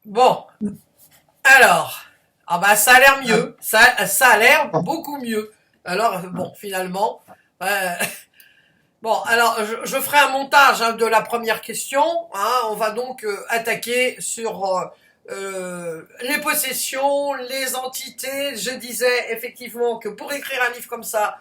Bon, alors, ah bah ça a l'air mieux, ça a l'air beaucoup mieux. Alors bon, finalement, euh, bon, alors je ferai un montage hein, de la première question. Hein, on va donc attaquer sur les possessions, les entités. Je disais effectivement que pour écrire un livre comme ça,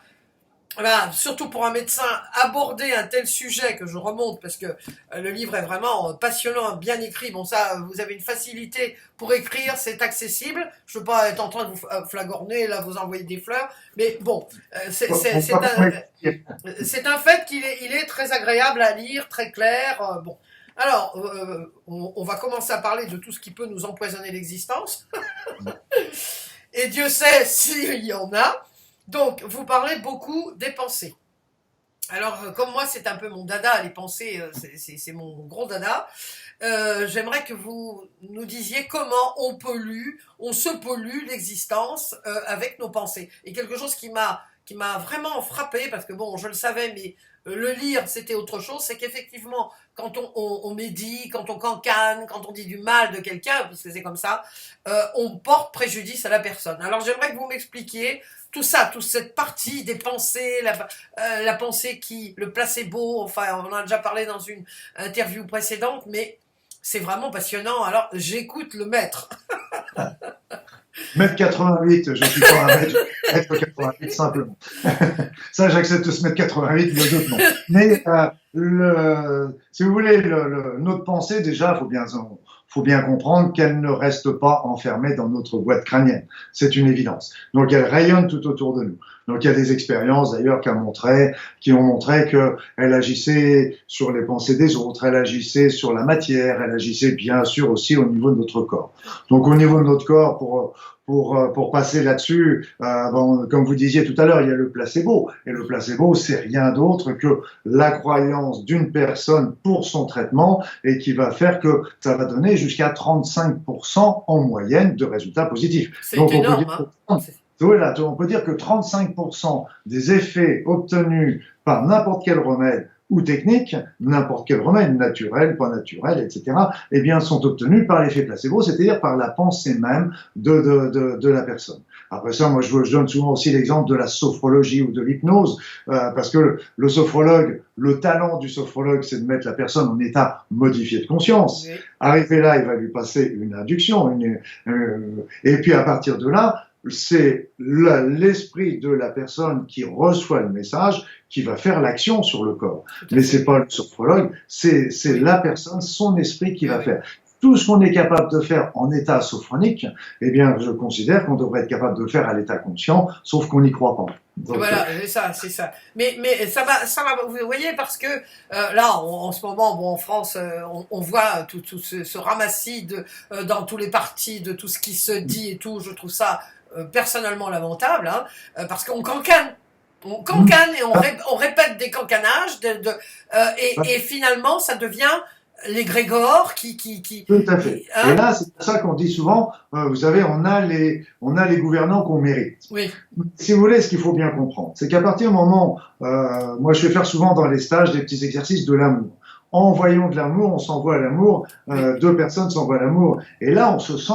voilà, surtout pour un médecin, aborder un tel sujet que je remonte parce que le livre est vraiment passionnant, bien écrit. Bon, ça, vous avez une facilité pour écrire, c'est accessible. Je ne veux pas être en train de vous flagorner, là, vous envoyer des fleurs, mais bon, c'est un fait qu'il est très agréable à lire, très clair. Bon, alors, on va commencer à parler de tout ce qui peut nous empoisonner l'existence. Et Dieu sait s'il y en a. Donc, vous parlez beaucoup des pensées. Alors, comme moi, c'est un peu mon dada, les pensées, c'est mon gros dada. J'aimerais que vous nous disiez comment on se pollue l'existence avec nos pensées. Et quelque chose qui m'a vraiment frappé, parce que bon, je le savais, mais le lire, c'était autre chose, c'est qu'effectivement, quand on médit, quand on cancane, quand on dit du mal de quelqu'un, parce que c'est comme ça, on porte préjudice à la personne. Alors, j'aimerais que vous m'expliquiez tout ça, toute cette partie des pensées, la pensée le placebo, enfin, on en a déjà parlé dans une interview précédente, mais c'est vraiment passionnant. Alors, j'écoute le maître. Mètre 88, je suis pas un mètre 88 simplement. Ça, j'accepte ce mètre 88, le autres non. Mais si vous voulez, notre pensée, déjà, faut bien comprendre qu'elle ne reste pas enfermée dans notre boîte crânienne. C'est une évidence. Donc, elle rayonne tout autour de nous. Donc, il y a des expériences d'ailleurs qui ont montré qu'elle agissait sur les pensées des autres, elle agissait sur la matière, elle agissait bien sûr aussi au niveau de notre corps. Donc, au niveau de notre corps, pour passer là-dessus, bon, comme vous disiez tout à l'heure, il y a le placebo. Et le placebo, c'est rien d'autre que la croyance d'une personne pour son traitement et qui va faire que ça va donner jusqu'à 35% en moyenne de résultats positifs. C'est énorme, hein. Voilà, on peut dire que 35% des effets obtenus par n'importe quel remède ou technique, n'importe quel remède, naturel, pas naturel, etc., eh bien, sont obtenus par l'effet placebo, c'est-à-dire par la pensée même de la personne. Après ça, moi, je donne souvent aussi l'exemple de la sophrologie ou de l'hypnose, parce que le sophrologue, le talent du sophrologue, c'est de mettre la personne en état modifié de conscience. Oui. Arrivé là, il va lui passer une induction, et puis à partir de là, c'est l'esprit de la personne qui reçoit le message qui va faire l'action sur le corps. Mais c'est pas le sophrologue, c'est la personne, son esprit qui va faire. Tout ce qu'on est capable de faire en état sophronique, eh bien, je considère qu'on devrait être capable de le faire à l'état conscient, sauf qu'on n'y croit pas. Donc, voilà, c'est ça. Mais ça va, vous voyez, parce que là, en ce moment, bon, en France, on voit tout ce ramassis dans tous les partis de tout ce qui se dit et tout. Je trouve ça personnellement lamentable, hein, parce qu'on cancane. On cancane et on répète des cancanages, et finalement, ça devient l'égrégore qui. Tout à fait. Hein? Et là, c'est pour ça qu'on dit souvent, vous savez, on a les gouvernants qu'on mérite. Oui. Si vous voulez, ce qu'il faut bien comprendre, c'est qu'à partir du moment, moi, je fais faire souvent dans les stages des petits exercices de l'amour. En voyant de l'amour, on s'envoie à l'amour. Deux personnes s'envoient à l'amour, et là, on se sent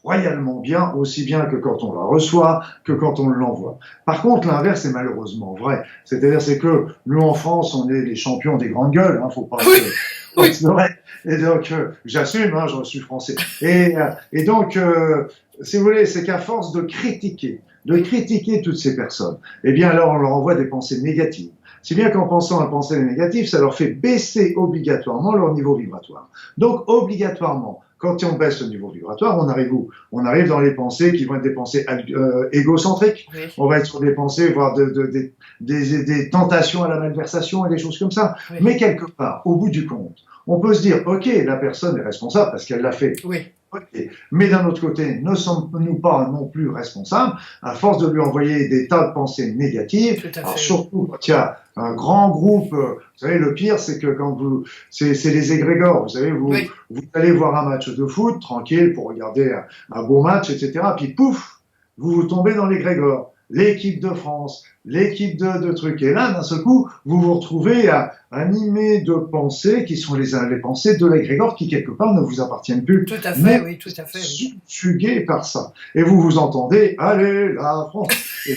royalement bien, aussi bien que quand on la reçoit, que quand on l'envoie. Par contre, l'inverse est malheureusement vrai. C'est-à-dire, c'est que nous, en France, on est les champions des grandes gueules, hein, faut pas... Oui. Et donc, j'assume, hein, je suis français. Et donc, si vous voulez, c'est qu'à force de critiquer toutes ces personnes, eh bien, alors on leur envoie des pensées négatives. Si bien qu'en pensant à penser négative, ça leur fait baisser obligatoirement leur niveau vibratoire. Donc, obligatoirement, quand on baisse le niveau vibratoire, on arrive où? On arrive dans les pensées qui vont être des pensées égocentriques. Oui. On va être sur des pensées, voire des tentations à la malversation et des choses comme ça. Oui. Mais quelque part, au bout du compte, on peut se dire, ok, la personne est responsable parce qu'elle l'a fait. Oui. Okay. Mais d'un autre côté, ne sommes-nous pas non plus responsables à force de lui envoyer des tas de pensées négatives, alors surtout quand il y a un grand groupe, vous savez, le pire, c'est que quand c'est les égrégores, vous savez, vous allez voir un match de foot, tranquille, pour regarder un beau match, etc., puis pouf, vous tombez dans l'égrégore. l'équipe de France, l'équipe de trucs. Et là, d'un seul coup, vous vous retrouvez à animer de pensées qui sont les pensées de l'égrégore qui, quelque part, ne vous appartiennent plus. Tout à fait, oui, tout à fait. Oui. Subjugués par ça. Et vous vous entendez, allez, la France. Et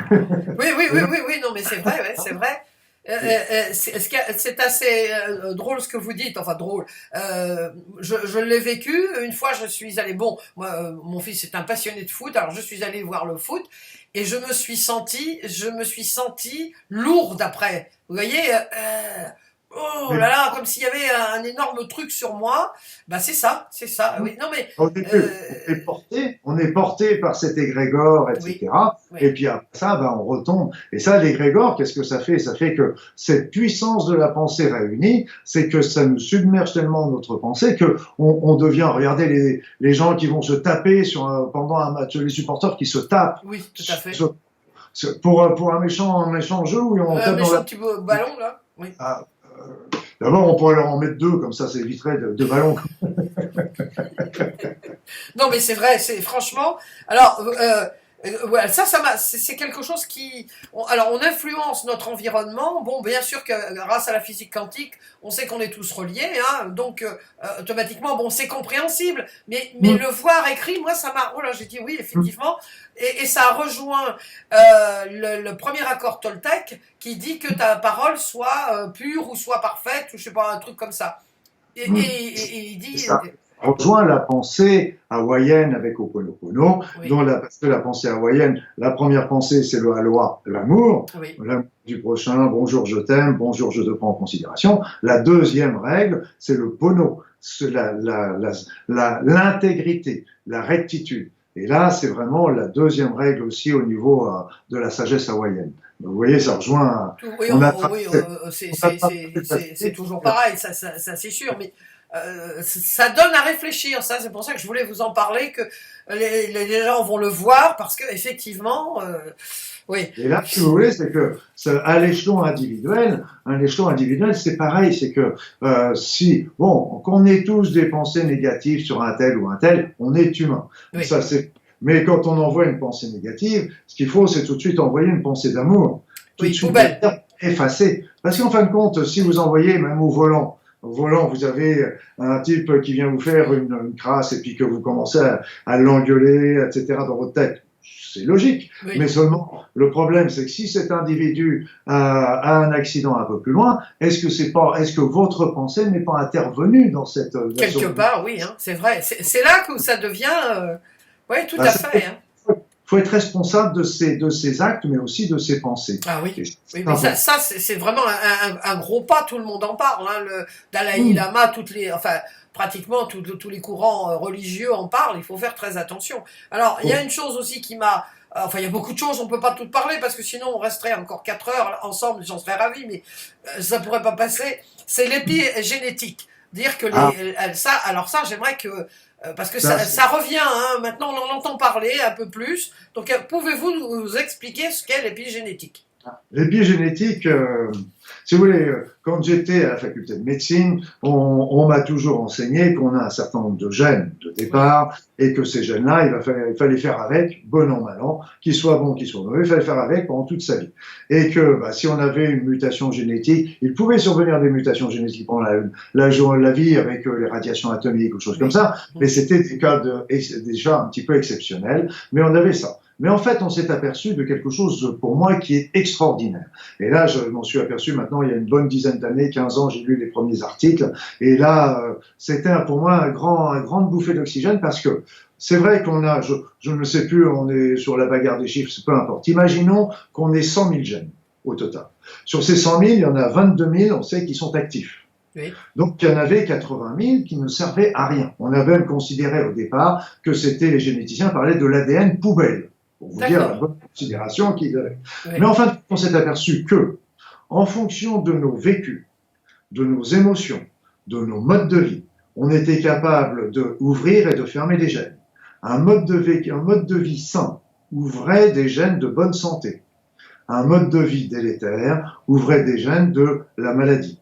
Oui, non, mais c'est vrai, ouais, c'est vrai. C'est assez drôle ce que vous dites, enfin drôle. Je l'ai vécu. Une fois, je suis allé. Bon, moi, mon fils est un passionné de foot, alors je suis allé voir le foot et je me suis senti lourde après. Vous voyez, oh là là, comme s'il y avait un énorme truc sur moi. Bah c'est ça. Oui, non mais on est porté par cet égrégore, etc. oui, oui. Et puis après ça, ben, on retombe. Et ça, l'égrégore, qu'est-ce que ça fait? Ça fait que cette puissance de la pensée réunie, c'est que ça nous submerge tellement notre pensée que on devient, regardez les gens qui vont se taper pendant un match, les supporters qui se tapent. Oui, tout à fait. Pour un méchant jeu où on tape dans petit ballon là. Oui. D'abord, on pourrait leur en mettre 2, comme ça éviterait de ballons. Non, mais c'est vrai, c'est franchement. Alors, ouais, c'est quelque chose qui. Alors, on influence notre environnement. Bon, bien sûr que grâce à la physique quantique, on sait qu'on est tous reliés, hein, donc automatiquement, bon, c'est compréhensible. Mais le voir écrit, moi, ça m'a. Oh là, j'ai dit oui, effectivement. Et ça rejoint le premier accord Toltec qui dit que ta parole soit pure ou soit parfaite, ou je sais pas, un truc comme ça. Et il dit. Ça rejoint la pensée hawaïenne avec Ho'oponopono, Oui. Parce que la pensée hawaïenne, la première pensée, c'est le aloha, l'amour, Oui. l'amour du prochain, bonjour, je t'aime, bonjour, je te prends en considération. La deuxième règle, c'est le pono, c'est l'intégrité, la rectitude. Et là, c'est vraiment la deuxième règle aussi au niveau de la sagesse hawaïenne. Donc, vous voyez, ça rejoint. Oui, c'est toujours pareil, ça c'est sûr, mais ça donne à réfléchir. Ça, c'est pour ça que je voulais vous en parler, que les gens vont le voir, parce que effectivement, oui. Et là, si vous voulez, c'est que à l'échelon individuel, c'est pareil, c'est que si, bon, qu'on ait tous des pensées négatives sur un tel ou un tel, on est humain. Oui. Ça, mais quand on envoie une pensée négative, ce qu'il faut, c'est tout de suite envoyer une pensée d'amour. Tout de suite effacer. Parce qu'en fin de compte, si vous envoyez même au volant, vous avez un type qui vient vous faire une crasse et puis que vous commencez à l'engueuler, etc. dans votre tête. C'est logique. Oui. Mais seulement, le problème, c'est que si cet individu a un accident un peu plus loin, est-ce que votre pensée n'est pas intervenue dans cette... Quelque part, oui, hein, c'est vrai. C'est là que ça devient... oui, tout à fait. Il faut être responsable de ses actes, mais aussi de ses pensées. Ah oui, mais ça c'est vraiment un gros pas, tout le monde en parle. Hein, le Dalai Lama, pratiquement tous les courants religieux en parlent, il faut faire très attention. Alors, il y a une chose aussi qui m'a... Enfin, il y a beaucoup de choses, on peut pas toutes parler, parce que sinon on resterait encore 4 heures ensemble, j'en serais ravi, mais ça pourrait pas passer. C'est l'épigénétique. Dire que ça, j'aimerais que... parce que ça revient, hein, maintenant on en entend parler un peu plus. Donc, pouvez-vous nous expliquer ce qu'est l'épigénétique? L'épigénétique, si vous voulez, quand j'étais à la faculté de médecine, on m'a toujours enseigné qu'on a un certain nombre de gènes de départ et que ces gènes-là, il fallait faire avec, bon an, mal an, qu'ils soient bons, qu'ils soient mauvais, il fallait faire avec pendant toute sa vie. Et que si on avait une mutation génétique, il pouvait survenir des mutations génétiques pendant la vie avec les radiations atomiques ou choses comme ça, mais c'était des cas déjà un petit peu exceptionnels, mais on avait ça. Mais en fait, on s'est aperçu de quelque chose, pour moi, qui est extraordinaire. Et là, je m'en suis aperçu maintenant, il y a une bonne dizaine d'années, 15 ans, j'ai lu les premiers articles. Et là, c'était pour moi une grande bouffée d'oxygène parce que c'est vrai qu'on a, je ne sais plus, on est sur la bagarre des chiffres, peu importe. Imaginons qu'on ait 100 000 gènes au total. Sur ces 100 000, il y en a 22 000, on sait, qui sont actifs. Oui. Donc, il y en avait 80 000 qui ne servaient à rien. On avait même considéré au départ que c'était, les généticiens parlaient de l'ADN poubelle. Pour vous dire la bonne considération qu'ils avaient. Oui. Mais enfin, on s'est aperçu que, en fonction de nos vécus, de nos émotions, de nos modes de vie, on était capable d'ouvrir et de fermer des gènes. Un mode de vie sain ouvrait des gènes de bonne santé. Un mode de vie délétère ouvrait des gènes de la maladie.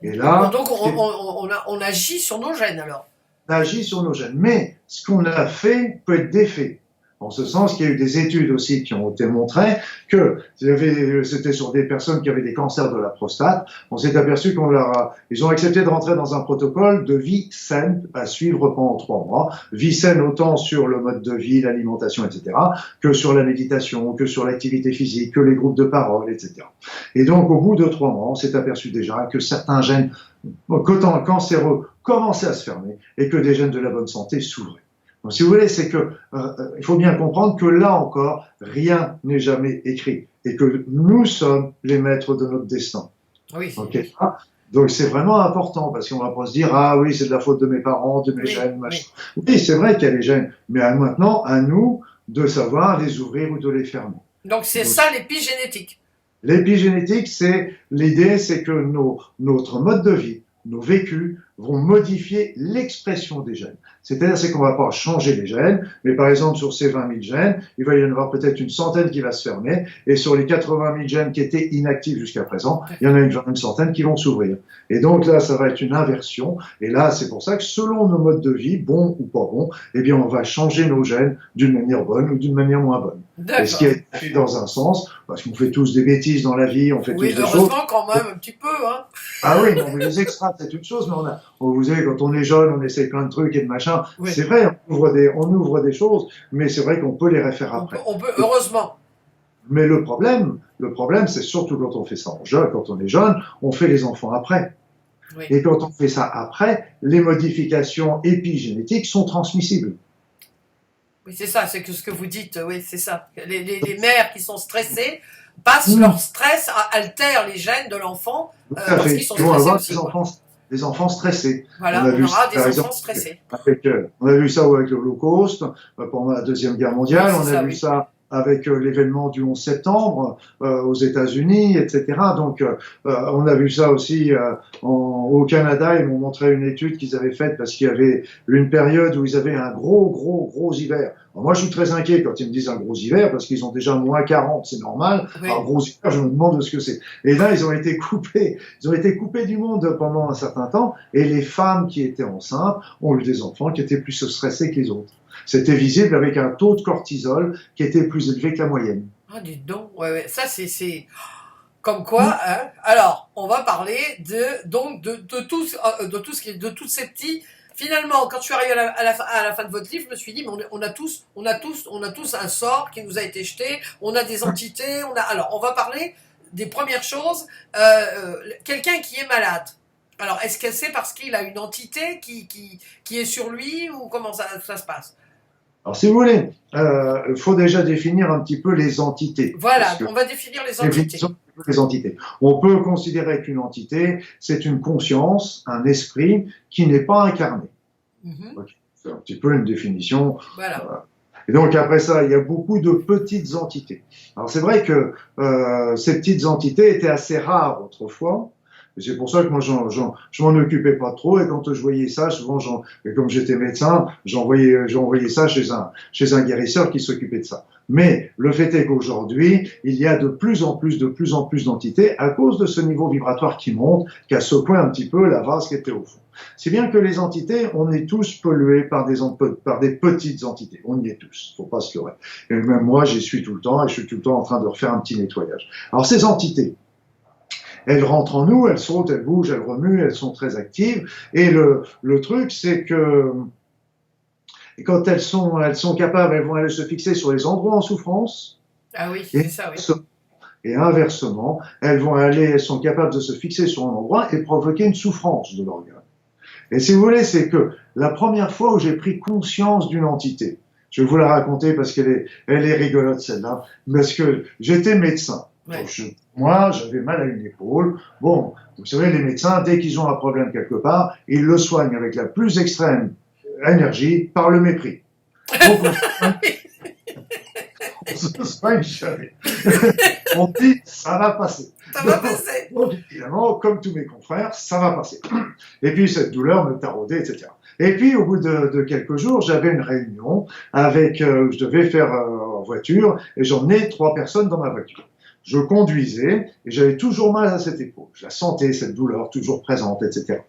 Et là, donc on agit sur nos gènes alors. On agit sur nos gènes. Mais ce qu'on a fait peut être défait. En ce sens qu'il y a eu des études aussi qui ont été montrées que c'était sur des personnes qui avaient des cancers de la prostate. On s'est aperçu ils ont accepté de rentrer dans un protocole de vie saine à suivre pendant 3 mois. Vie saine autant sur le mode de vie, l'alimentation, etc., que sur la méditation, que sur l'activité physique, que les groupes de parole, etc. Et donc, au bout de 3 mois, on s'est aperçu déjà que certains gènes cancéreux commençaient à se fermer et que des gènes de la bonne santé s'ouvraient. Donc, si vous voulez, c'est que il faut bien comprendre que là encore, rien n'est jamais écrit et que nous sommes les maîtres de notre destin. Oui. Okay. Donc c'est vraiment important parce qu'on va pas se dire ah oui c'est de la faute de mes parents, de mes gènes, machin. Oui, c'est vrai qu'il y a les gènes, mais maintenant à nous de savoir les ouvrir ou de les fermer. Donc c'est ça l'épigénétique. L'épigénétique, l'idée, c'est que notre mode de vie, nos vécus vont modifier l'expression des gènes. C'est-à-dire, c'est qu'on va pas changer les gènes, mais par exemple, sur ces 20 000 gènes, il va y en avoir peut-être une centaine qui va se fermer, et sur les 80 000 gènes qui étaient inactifs jusqu'à présent, il y en a une centaine qui vont s'ouvrir. Et donc là, ça va être une inversion, et là, c'est pour ça que selon nos modes de vie, bons ou pas bons, eh bien, on va changer nos gènes d'une manière bonne ou d'une manière moins bonne. Et ce qui est fait dans un sens, parce qu'on fait tous des bêtises dans la vie, on fait tous des choses. Oui, heureusement quand même, un petit peu, hein. Ah oui, non, mais les extras, c'est une chose, mais vous savez, quand on est jeune, on essaie plein de trucs et de machins. Oui. C'est vrai, on ouvre des choses, mais c'est vrai qu'on peut les refaire après. On peut, heureusement. Mais le problème, c'est surtout quand on fait ça quand on est jeune, on fait les enfants après. Oui. Et quand on fait ça après, les modifications épigénétiques sont transmissibles. Oui, c'est ça, c'est ce que vous dites, oui, c'est ça. Les mères qui sont stressées passent leur stress, altèrent les gènes de l'enfant parce qu'ils sont stressés aussi. Des enfants stressés. Voilà, on aura des enfants stressés. On a vu ça avec l'Holocauste, pendant la Deuxième Guerre mondiale, on a vu ça avec l'événement du 11 septembre aux États-Unis, etc. Donc, on a vu ça aussi au Canada. Ils m'ont montré une étude qu'ils avaient faite parce qu'il y avait une période où ils avaient un gros hiver. Alors moi, je suis très inquiet quand ils me disent un gros hiver parce qu'ils ont déjà moins 40, c'est normal. Oui. Alors, gros hiver, je me demande ce que c'est. Et là, ils ont été coupés du monde pendant un certain temps. Et les femmes qui étaient enceintes ont eu des enfants qui étaient plus stressés que les autres. C'était visible avec un taux de cortisol qui était plus élevé que la moyenne. Ah, dites donc, ouais. Ça, c'est comme quoi, hein. Alors, on va parler de tous ces petits. Finalement, quand je suis arrivé à la fin de votre livre, je me suis dit, mais on a tous un sort qui nous a été jeté. On a des entités. Alors, on va parler des premières choses. Quelqu'un qui est malade. Alors, est-ce que c'est parce qu'il a une entité qui est sur lui ou comment ça se passe? Alors, si vous voulez, il faut déjà définir un petit peu les entités. Voilà, on va définir les entités. On peut considérer qu'une entité, c'est une conscience, un esprit qui n'est pas incarné. Okay. C'est un petit peu une définition. Voilà. Et donc, après ça, il y a beaucoup de petites entités. Alors, c'est vrai que ces petites entités étaient assez rares autrefois. Et c'est pour ça que moi, je m'en occupais pas trop. Et quand je voyais ça, souvent, comme j'étais médecin, j'envoyais ça chez un guérisseur qui s'occupait de ça. Mais le fait est qu'aujourd'hui, il y a de plus en plus d'entités à cause de ce niveau vibratoire qui monte, qui a secoué un petit peu la vase qui était au fond. Si bien que les entités, on est tous pollués par des petites entités. On y est tous. Faut pas se leurrer. Et même moi, j'y suis tout le temps et je suis tout le temps en train de refaire un petit nettoyage. Alors, ces entités, elles rentrent en nous, elles sautent, elles bougent, elles remuent, elles sont très actives. Et le truc, c'est que quand elles sont capables, elles vont aller se fixer sur les endroits en souffrance. Ah oui, c'est ça, oui. Et inversement, elles sont capables de se fixer sur un endroit et provoquer une souffrance de l'organe. Et si vous voulez, c'est que la première fois où j'ai pris conscience d'une entité, je vais vous la raconter parce qu'elle est rigolote celle-là, parce que j'étais médecin. Ouais. Moi, j'avais mal à une épaule. Bon, vous savez, les médecins, dès qu'ils ont un problème quelque part, ils le soignent avec la plus extrême énergie par le mépris. Donc, on se soigne jamais. On dit, ça va passer. Ça va passer. Donc, évidemment, comme tous mes confrères, ça va passer. Et puis, cette douleur me taraudait, etc. Et puis, au bout de quelques jours, j'avais une réunion je devais faire en voiture, et j'emmenais 3 personnes dans ma voiture. Je conduisais et j'avais toujours mal à cette épaule. Je la sentais, cette douleur, toujours présente, etc.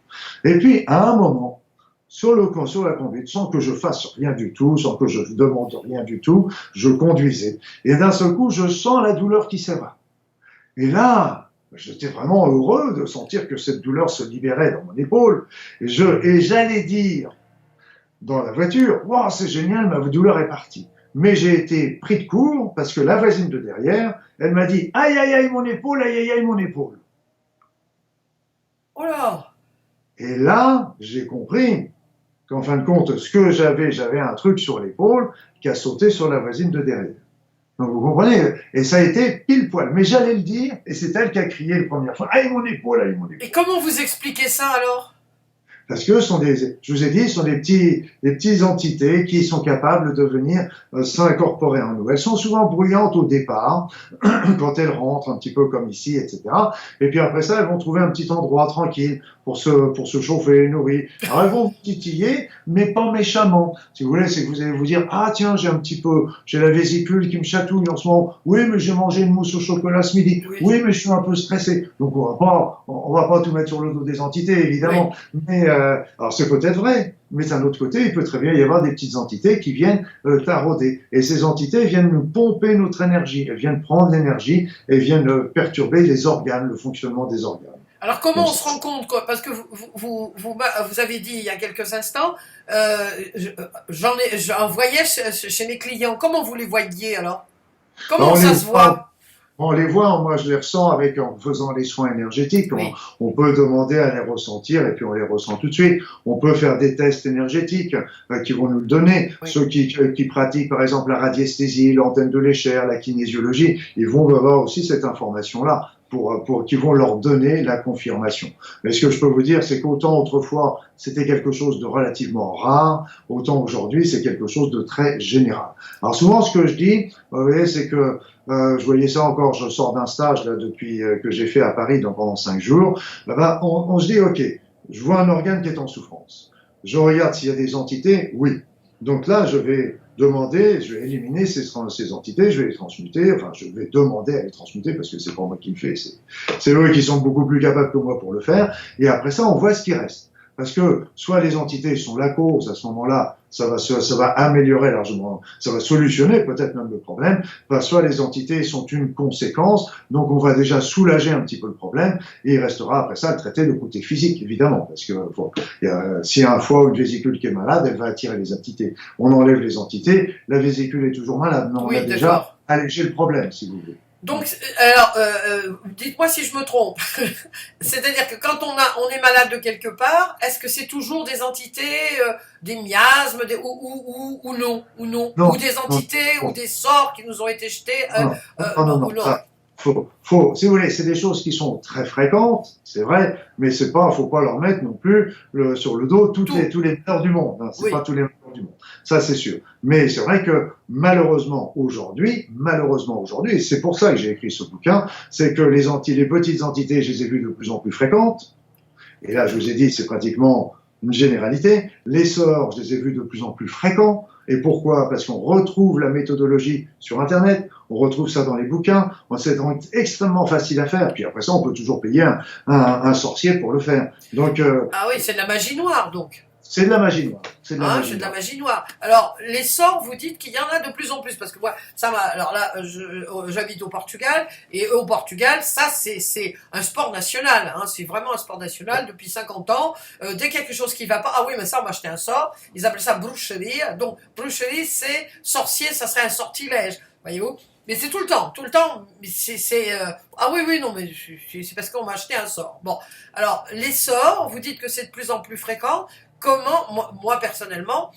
Et puis, à un moment, sur la conduite, sans que je fasse rien du tout, sans que je demande rien du tout, je conduisais. Et d'un seul coup, je sens la douleur qui s'éva. Et là, j'étais vraiment heureux de sentir que cette douleur se libérait dans mon épaule. Et j'allais dire dans la voiture, wow, c'est génial, ma douleur est partie. Mais j'ai été pris de court parce que la voisine de derrière, elle m'a dit, aïe, aïe, aïe, mon épaule, aïe, aïe, aïe, mon épaule. Oh là! Et là, j'ai compris qu'en fin de compte, ce que j'avais un truc sur l'épaule qui a sauté sur la voisine de derrière. Donc vous comprenez, et ça a été pile poil. Mais j'allais le dire, et c'est elle qui a crié la première fois, aïe mon épaule, aïe mon épaule. Et comment vous expliquez ça alors? Parce que je vous ai dit, ce sont des petites entités qui sont capables de venir s'incorporer en nous. Elles sont souvent bruyantes au départ, quand elles rentrent un petit peu comme ici, etc. Et puis après ça, elles vont trouver un petit endroit tranquille pour se chauffer, nourrir. Alors elles vont vous titiller, mais pas méchamment. Si vous voulez, c'est que vous allez vous dire, ah tiens, j'ai la vésicule qui me chatouille en ce moment. Oui, mais j'ai mangé une mousse au chocolat ce midi. Oui, mais je suis un peu stressé. Donc on va pas tout mettre sur le dos des entités, évidemment. Oui. Mais alors c'est peut-être vrai, mais d'un autre côté, il peut très bien y avoir des petites entités qui viennent tarauder. Et ces entités viennent nous pomper notre énergie. Elles viennent prendre l'énergie et viennent perturber les organes, le fonctionnement des organes. Alors comment on se rend compte, quoi, parce que vous avez dit il y a quelques instants, j'en voyais chez mes clients. Comment vous les voyez alors? Comment ça se voit? On les voit, moi je les ressens en faisant les soins énergétiques. Oui. On peut demander à les ressentir et puis on les ressent tout de suite. On peut faire des tests énergétiques qui vont nous le donner. Oui. Ceux qui pratiquent par exemple la radiesthésie, l'antenne de l'échelle, la kinésiologie, ils vont avoir aussi cette information-là. Qui vont leur donner la confirmation. Mais ce que je peux vous dire, c'est qu'autant autrefois, c'était quelque chose de relativement rare, autant aujourd'hui, c'est quelque chose de très général. Alors souvent, ce que je dis, vous voyez, c'est que je voyais ça encore, je sors d'un stage là depuis que j'ai fait à Paris donc pendant 5 jours, on se dit, ok, je vois un organe qui est en souffrance. Je regarde s'il y a des entités, oui. Donc là, je vais demander, je vais éliminer ces entités, je vais les transmuter, enfin je vais demander à les transmuter parce que c'est pas moi qui le fais, c'est eux qui sont beaucoup plus capables que moi pour le faire, et après ça on voit ce qui reste. Parce que soit les entités sont la cause, à ce moment-là, ça va améliorer largement, ça va solutionner peut-être même le problème, soit les entités sont une conséquence, donc on va déjà soulager un petit peu le problème, et il restera après ça à traiter le côté physique, évidemment, parce que s'il y a un foie ou une vésicule qui est malade, elle va attirer les entités. On enlève les entités, la vésicule est toujours malade, mais on a déjà allégé le problème, si vous voulez. Donc, alors, dites-moi si je me trompe. C'est-à-dire que quand on est malade de quelque part, est-ce que c'est toujours des entités, des miasmes, ou non, ou des entités, ou des sorts qui nous ont été jetés non. Si vous voulez, c'est des choses qui sont très fréquentes, c'est vrai, mais faut pas leur mettre non plus sur le dos tous les malheurs du monde. Hein, c'est pas tous les malheurs du monde. Ça, c'est sûr. Mais c'est vrai que malheureusement aujourd'hui, et c'est pour ça que j'ai écrit ce bouquin, c'est que les petites entités, je les ai vues de plus en plus fréquentes. Et là, je vous ai dit, c'est pratiquement une généralité. Les sorts, je les ai vus de plus en plus fréquents. Et pourquoi? Parce qu'on retrouve la méthodologie sur Internet, on retrouve ça dans les bouquins, c'est extrêmement facile à faire. Puis après ça, on peut toujours payer un sorcier pour le faire. Donc, ah oui, c'est de la magie noire, donc. C'est de la magie noire. C'est de la magie noire. Alors, les sorts, vous dites qu'il y en a de plus en plus, parce que moi, alors là, j'habite au Portugal, et au Portugal, ça, c'est un sport national, hein, c'est vraiment un sport national depuis 50 ans. Dès qu'il y a quelque chose qui va pas, ah oui, mais ça, on m'a acheté un sort, ils appellent ça bruxerie. Donc, bruxerie, c'est sorcier, ça serait un sortilège, voyez-vous. Mais c'est tout le temps, ah oui, non, mais c'est parce qu'on m'a acheté un sort. Bon, alors, les sorts, vous dites que c'est de plus en plus fréquent. Comment, moi personnellement,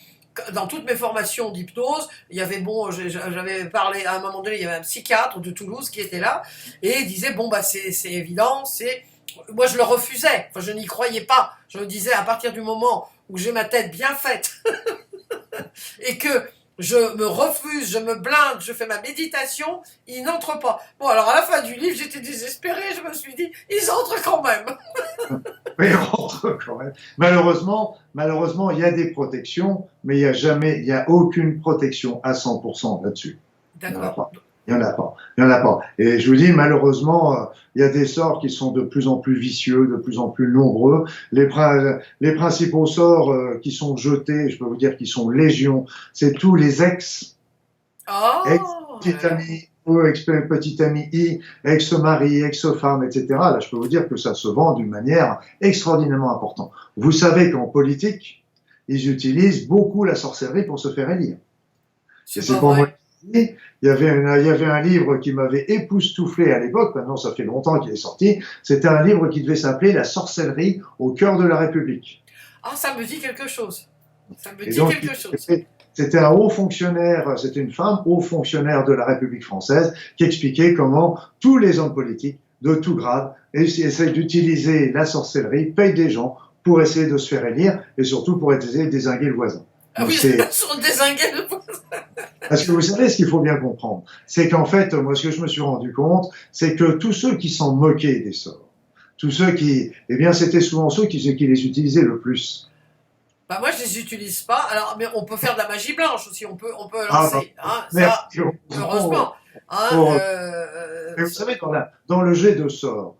dans toutes mes formations d'hypnose, il y avait j'avais parlé à un moment donné, il y avait un psychiatre de Toulouse qui était là et il disait c'est évident, moi je le refusais, je n'y croyais pas, je me disais à partir du moment où j'ai ma tête bien faite et que je me refuse, je me blinde, je fais ma méditation, ils n'entrent pas. Bon, alors à la fin du livre, j'étais désespérée, je me suis dit, ils entrent quand même. Oui, ils rentrent quand même. Malheureusement, il y a des protections, mais il y a aucune protection à 100% là-dessus. D'accord. Il n'y en a pas. Il n'y en a pas. Et je vous dis, malheureusement, il y a des sorts qui sont de plus en plus vicieux, de plus en plus nombreux. Les principaux sorts qui sont jetés, je peux vous dire qu'ils sont légion, c'est tous les ex-petits amis, ou ex-petit ami I, ex-mari, ex-femme, etc. Là, je peux vous dire que ça se vend d'une manière extraordinairement importante. Vous savez qu'en politique, ils utilisent beaucoup la sorcellerie pour se faire élire. C'est pas vrai. Il y avait un livre qui m'avait époustouflé à l'époque, maintenant ça fait longtemps qu'il est sorti, c'était un livre qui devait s'appeler La sorcellerie au cœur de la République. Ah, ça me dit quelque chose. Ça me dit donc, quelque chose. C'était un haut fonctionnaire, c'était une femme haut fonctionnaire de la République française qui expliquait comment tous les hommes politiques de tout grade essaient d'utiliser la sorcellerie, payent des gens pour essayer de se faire élire et surtout pour essayer de dézinguer le voisin. Ah oui, sur dézinguer le voisin. Parce que vous savez, ce qu'il faut bien comprendre, c'est qu'en fait, moi, ce que je me suis rendu compte, c'est que tous ceux qui s'en moquaient des sorts, tous ceux qui, eh bien, c'était souvent ceux qui les utilisaient le plus. Bah moi, je les utilise pas. Alors, mais on peut faire de la magie blanche aussi. On peut lancer. Ça, heureusement. Mais vous savez, dans le jet de sorts,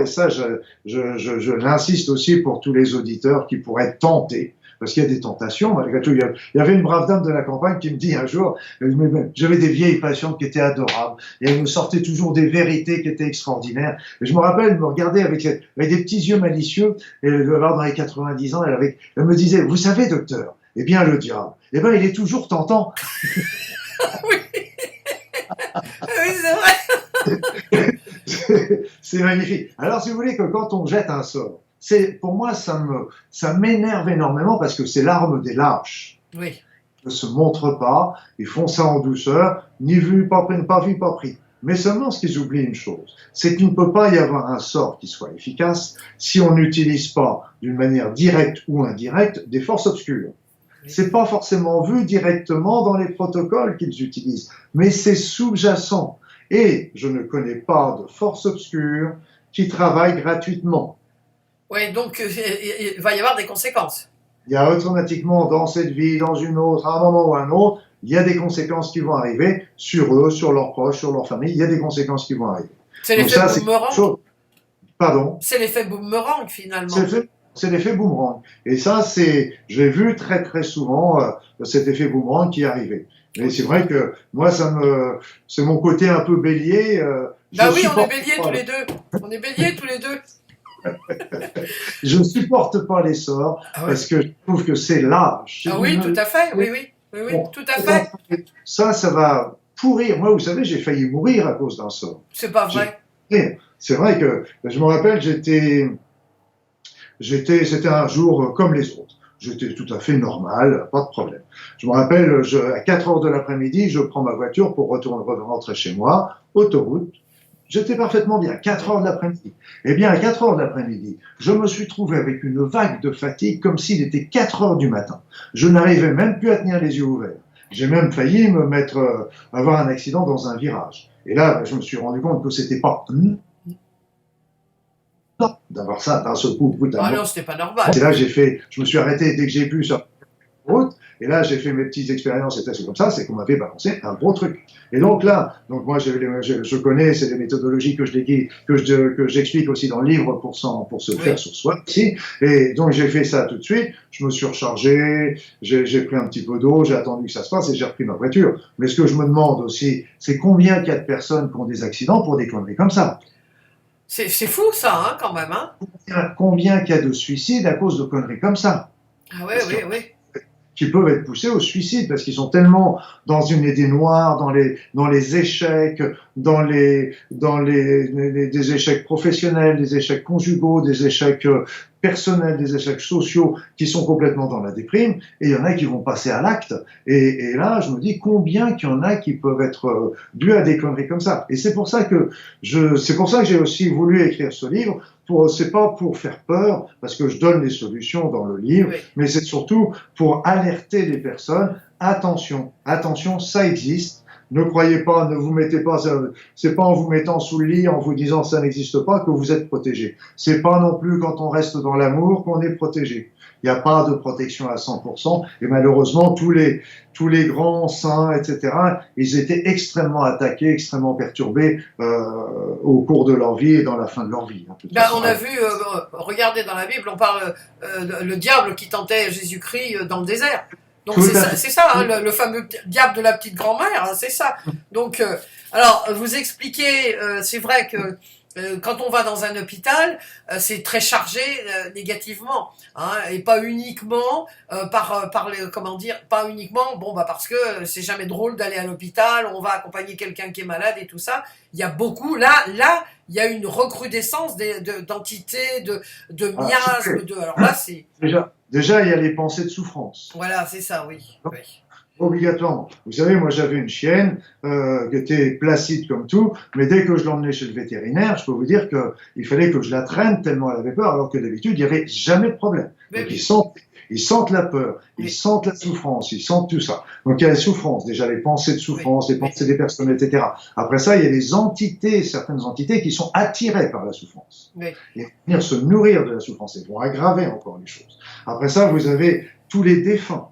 et ça, je l'insiste aussi pour tous les auditeurs qui pourraient être tentés, parce qu'il y a des tentations, malgré tout. Il y avait une brave dame de la campagne qui me dit un jour, j'avais des vieilles patientes qui étaient adorables, et elles me sortaient toujours des vérités qui étaient extraordinaires. Et je me rappelle, elle me regardait avec des petits yeux malicieux, et elle devait avoir dans les 90 ans, elle me disait, vous savez, docteur, eh bien, le diable, eh ben, il est toujours tentant. Oui. Oui, c'est vrai. C'est magnifique. Alors, si vous voulez que quand on jette un sort, pour moi, ça m'énerve énormément parce que c'est l'arme des lâches. Oui. Ils ne se montrent pas, ils font ça en douceur, ni vu, pas pris, pas vu, pas pris. Mais seulement ce qu'ils oublient une chose, c'est qu'il ne peut pas y avoir un sort qui soit efficace si on n'utilise pas d'une manière directe ou indirecte des forces obscures. Oui. C'est pas forcément vu directement dans les protocoles qu'ils utilisent, mais c'est sous-jacent. Et je ne connais pas de force obscure qui travaille gratuitement. Oui, donc il va y avoir des conséquences. Il y a automatiquement dans cette vie, dans une autre, à un moment ou à un autre, il y a des conséquences qui vont arriver sur eux, sur leurs proches, sur leur famille. Il y a des conséquences qui vont arriver. C'est l'effet boomerang. Pardon. C'est l'effet boomerang finalement. C'est l'effet boomerang. Et ça, j'ai vu très très souvent cet effet boomerang qui est arrivé. Mais c'est vrai que moi, c'est mon côté un peu bélier. Bah oui, on est bélier tous les deux. On est bélier tous les deux. Je ne supporte pas les sorts parce que je trouve que c'est lâche. Ah oui, tout à fait. Oui, bon, tout à fait. Ça va pourrir. Moi, vous savez, j'ai failli mourir à cause d'un sort. C'est pas vrai. C'est vrai que je me rappelle, c'était un jour comme les autres. J'étais tout à fait normal, pas de problème. Je me rappelle, à 4 heures de l'après-midi, je prends ma voiture pour rentrer chez moi, autoroute. J'étais parfaitement bien, 4 heures de l'après-midi. Eh bien, à 4 heures de l'après-midi, je me suis trouvé avec une vague de fatigue comme s'il était 4 heures du matin. Je n'arrivais même plus à tenir les yeux ouverts. J'ai même failli avoir un accident dans un virage. Et là, je me suis rendu compte que c'était pas d'avoir ça d'un seul coup. Ah non, c'était pas normal. Et là, je me suis arrêté dès que j'ai pu sur la route. Et là, j'ai fait mes petites expériences et c'est comme ça, c'est qu'on m'avait balancé un gros truc. Et donc là, moi, je connais, c'est des méthodologies que j'explique aussi dans le livre pour se faire sur soi aussi. Et donc, j'ai fait ça tout de suite. Je me suis rechargé, j'ai pris un petit peu d'eau, j'ai attendu que ça se passe et j'ai repris ma voiture. Mais ce que je me demande aussi, c'est combien il y a de personnes qui ont des accidents pour des conneries comme ça. C'est fou ça, hein, quand même. Hein. Combien il y a de suicides à cause de conneries comme ça. Ah oui, oui. Qui peuvent être poussés au suicide parce qu'ils sont tellement dans une idée noire, dans les échecs, des échecs professionnels, des échecs conjugaux, des échecs personnels, des échecs sociaux qui sont complètement dans la déprime, et il y en a qui vont passer à l'acte. Et là, je me dis combien qu'il y en a qui peuvent être dus à des conneries comme ça. Et c'est pour ça que j'ai aussi voulu écrire ce livre. C'est pas pour faire peur, parce que je donne les solutions dans le livre, oui. Mais c'est surtout pour alerter les personnes. Attention, ça existe. ne croyez pas, ne vous mettez pas, c'est pas en vous mettant sous le lit, en vous disant ça n'existe pas que vous êtes protégé. C'est pas non plus quand on reste dans l'amour qu'on est protégé. Il n'y a pas de protection à 100%, et malheureusement, tous les grands saints, etc., ils étaient extrêmement attaqués, extrêmement perturbés au cours de leur vie et dans la fin de leur vie. Ben, on a vu, regardez dans la Bible, on parle le diable qui tentait Jésus-Christ dans le désert. Donc c'est ça, hein, le fameux diable de la petite grand-mère, hein, c'est ça. Donc, alors, vous expliquez, c'est vrai que quand on va dans un hôpital, c'est très chargé négativement, hein, et pas uniquement par les, comment dire, pas uniquement, bon bah parce que c'est jamais drôle d'aller à l'hôpital, on va accompagner quelqu'un qui est malade et tout ça. Il y a beaucoup là, il y a une recrudescence d'entités, de miasmes, alors là c'est déjà il y a les pensées de souffrance. Voilà, c'est ça, oui. Oui. Obligatoirement. Vous savez, moi j'avais une chienne qui était placide comme tout, mais dès que je l'emmenais chez le vétérinaire, je peux vous dire qu'il fallait que je la traîne tellement elle avait peur, alors que d'habitude il n'y avait jamais de problème. Donc ils sentent la peur, ils sentent la souffrance, ils sentent tout ça. Donc il y a les souffrances, déjà les pensées de souffrance, les pensées des personnes, etc. Après ça, il y a les entités, certaines entités qui sont attirées par la souffrance. Et venir se nourrir de la souffrance et vont aggraver encore les choses. Après ça, vous avez tous les défunts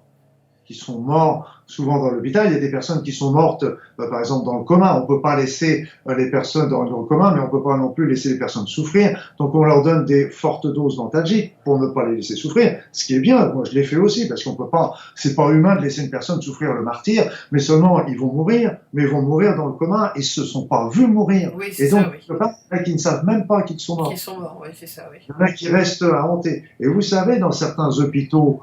qui sont morts souvent dans l'hôpital. Il y a des personnes qui sont mortes, par exemple, dans le coma. On peut pas laisser les personnes dans le coma, mais on peut pas non plus laisser les personnes souffrir. Donc, on leur donne des fortes doses d'antalgiques pour ne pas les laisser souffrir. Ce qui est bien. Moi, je l'ai fait aussi parce qu'on peut pas, c'est pas humain de laisser une personne souffrir le martyre, mais seulement ils vont mourir, mais ils vont mourir dans le coma et se sont pas vus mourir. Oui, et donc, ça, il y en a qui ne savent même pas qu'ils sont morts. Qui sont morts, oui, c'est ça, oui. Il y en a qui restent à hanter. Et vous savez, dans certains hôpitaux,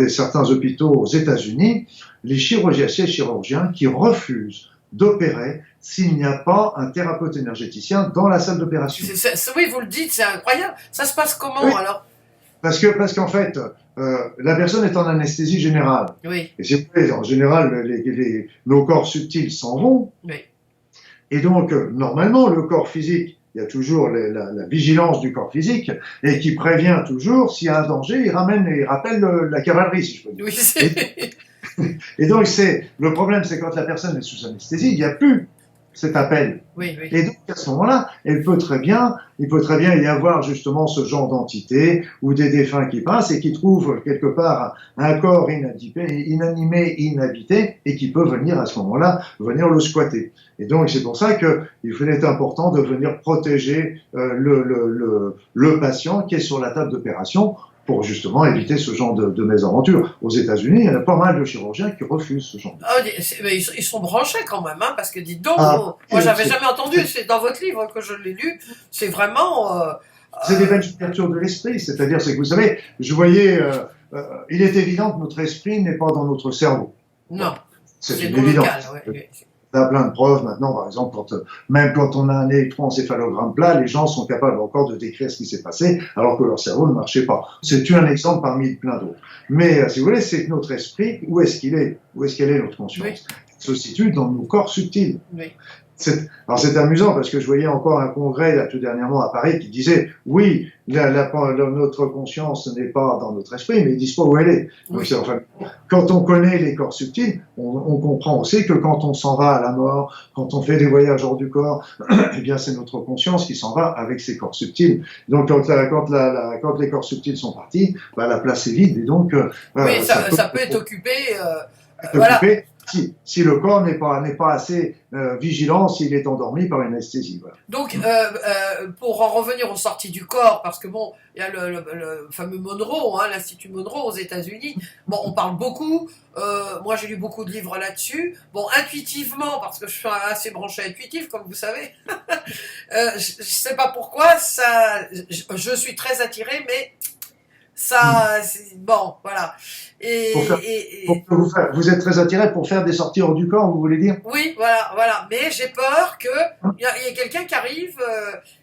certains hôpitaux aux États-Unis, les chirurgiens qui refusent d'opérer s'il n'y a pas un thérapeute énergéticien dans la salle d'opération. Oui, vous le dites, c'est incroyable. Ça se passe comment alors? Parce qu'en fait, la personne est en anesthésie générale. Oui. Et si vous voulez, en général, nos corps subtils s'en vont. Oui. Et donc, normalement, le corps physique, il y a toujours la vigilance du corps physique et qui prévient toujours s'il y a un danger, il rappelle la cavalerie, si je peux dire. Oui, et donc, le problème, c'est quand la personne est sous anesthésie, il n'y a plus cet appel. Oui, oui. Et donc, à ce moment-là, il peut très bien y avoir justement ce genre d'entité ou des défunts qui passent et qui trouvent quelque part un corps inanimé, inhabité et qui peut venir à ce moment-là, venir le squatter. Et donc, c'est pour ça qu'il est important de venir protéger le patient qui est sur la table d'opération pour justement éviter ce genre de mésaventures. Aux États-Unis, il y en a pas mal de chirurgiens qui refusent ce genre de choses. Mais ils sont branchés quand même, hein, parce que dites donc, moi j'avais jamais entendu, c'est dans votre livre que je l'ai lu, c'est vraiment... C'est des belles ouvertures de l'esprit, c'est-à-dire, c'est que vous savez, je voyais, il est évident que notre esprit n'est pas dans notre cerveau. Non, c'est une évidence. Ouais. On a plein de preuves maintenant, par exemple, même quand on a un électroencéphalogramme plat, les gens sont capables encore de décrire ce qui s'est passé, alors que leur cerveau ne marchait pas. C'est un exemple parmi plein d'autres. Mais, si vous voulez, c'est que notre esprit, où est-ce qu'il est? Où est-ce qu'elle est, notre conscience? Oui. Se situe dans nos corps subtils. Oui. Alors c'est amusant parce que je voyais encore un congrès là, tout dernièrement à Paris qui disait oui, notre conscience n'est pas dans notre esprit, mais ils disent pas où elle est. Donc, Oui. enfin, quand on connaît les corps subtils, on comprend aussi que quand on s'en va à la mort, quand on fait des voyages hors du corps, eh bien c'est notre conscience qui s'en va avec ces corps subtils. Donc quand les corps subtils sont partis, bah, la place est vide et donc oui, ça peut être occupé. Voilà. Si le corps n'est pas assez vigilant, s'il est endormi par une anesthésie. Voilà. Donc, pour en revenir aux sorties du corps, parce que bon, il y a le fameux Monroe, hein, l'Institut Monroe aux États-Unis. Bon, on parle beaucoup. Moi, j'ai lu beaucoup de livres là-dessus. Bon, intuitivement, parce que je suis assez branché intuitif, comme vous savez. Je sais pas pourquoi, je suis très attiré, mais ça, bon, voilà. Vous êtes très attiré pour faire des sorties hors du corps, vous voulez dire? Oui, voilà. Mais j'ai peur que il y a quelqu'un qui arrive.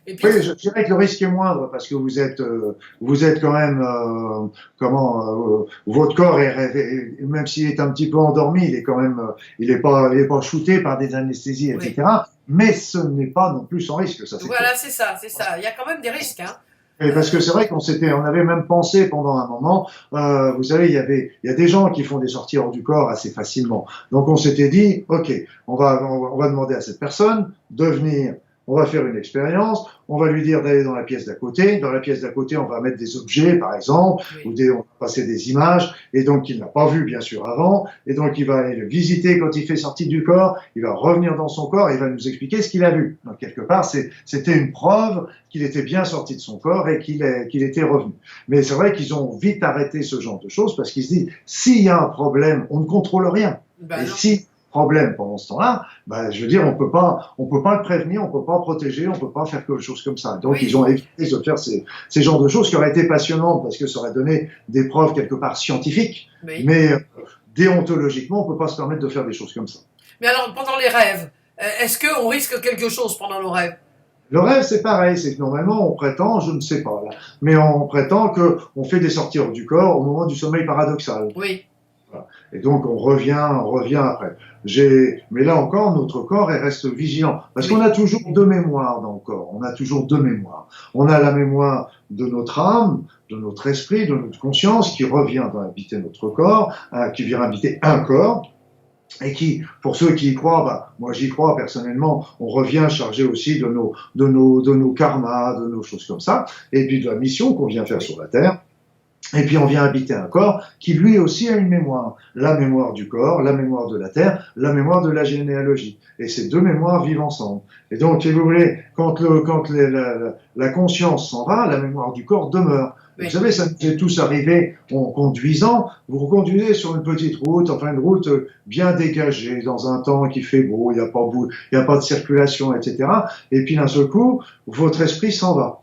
Et puis... Oui, je dirais que le risque est moindre parce que vous êtes quand même votre corps même s'il est un petit peu endormi, il est quand même il est pas shooté par des anesthésies, etc. Oui. Mais ce n'est pas non plus sans risque. Ça, voilà, c'est ça. Il y a quand même des risques, hein. Et parce que c'est vrai on avait même pensé pendant un moment, vous savez, il y a des gens qui font des sorties hors du corps assez facilement. Donc on s'était dit, ok, on va demander à cette personne de venir, on va faire une expérience, on va lui dire d'aller dans la pièce d'à côté. Dans la pièce d'à côté, on va mettre des objets, par exemple, Oui. on va passer des images, et donc il n'a pas vu, bien sûr, avant, et donc il va aller le visiter quand il fait sortie du corps, il va revenir dans son corps, et il va nous expliquer ce qu'il a vu. Donc quelque part, c'était une preuve qu'il était bien sorti de son corps et qu'il était revenu. Mais c'est vrai qu'ils ont vite arrêté ce genre de choses, parce qu'ils se disent, s'il y a un problème, on ne contrôle rien. Ben Et non. si problème pendant ce temps-là, ben, je veux dire, on peut pas le prévenir, on peut pas le protéger, on peut pas faire quelque chose comme ça. Donc, Oui. ils ont évité de faire ces genres de choses qui auraient été passionnantes parce que ça aurait donné des preuves quelque part scientifiques, Oui. mais déontologiquement, on peut pas se permettre de faire des choses comme ça. Mais alors, pendant les rêves, est-ce qu'on risque quelque chose pendant nos rêves? Le rêve, c'est pareil, c'est que normalement, on prétend, je ne sais pas, là, mais on prétend qu'on fait des sorties hors du corps au moment du sommeil paradoxal. Oui. Et donc on revient après. Mais là encore, notre corps reste vigilant. Parce qu'on a toujours deux mémoires dans le corps. On a toujours deux mémoires. On a la mémoire de notre âme, de notre esprit, de notre conscience, qui revient dans habiter notre corps, qui vient habiter un corps. Et qui, pour ceux qui y croient, bah, moi j'y crois personnellement, on revient chargé aussi de nos karmas, de nos choses comme ça, et puis de la mission qu'on vient faire sur la Terre. Et puis on vient habiter un corps qui lui aussi a une mémoire. La mémoire du corps, la mémoire de la terre, la mémoire de la généalogie. Et ces deux mémoires vivent ensemble. Et donc, si vous voulez, quand la conscience s'en va, la mémoire du corps demeure. Oui. Vous savez, ça nous est tous arrivé en conduisant. Vous conduisez sur une petite route, enfin une route bien dégagée, dans un temps qui fait beau, il n'y a pas de circulation, etc. Et puis d'un seul coup, votre esprit s'en va.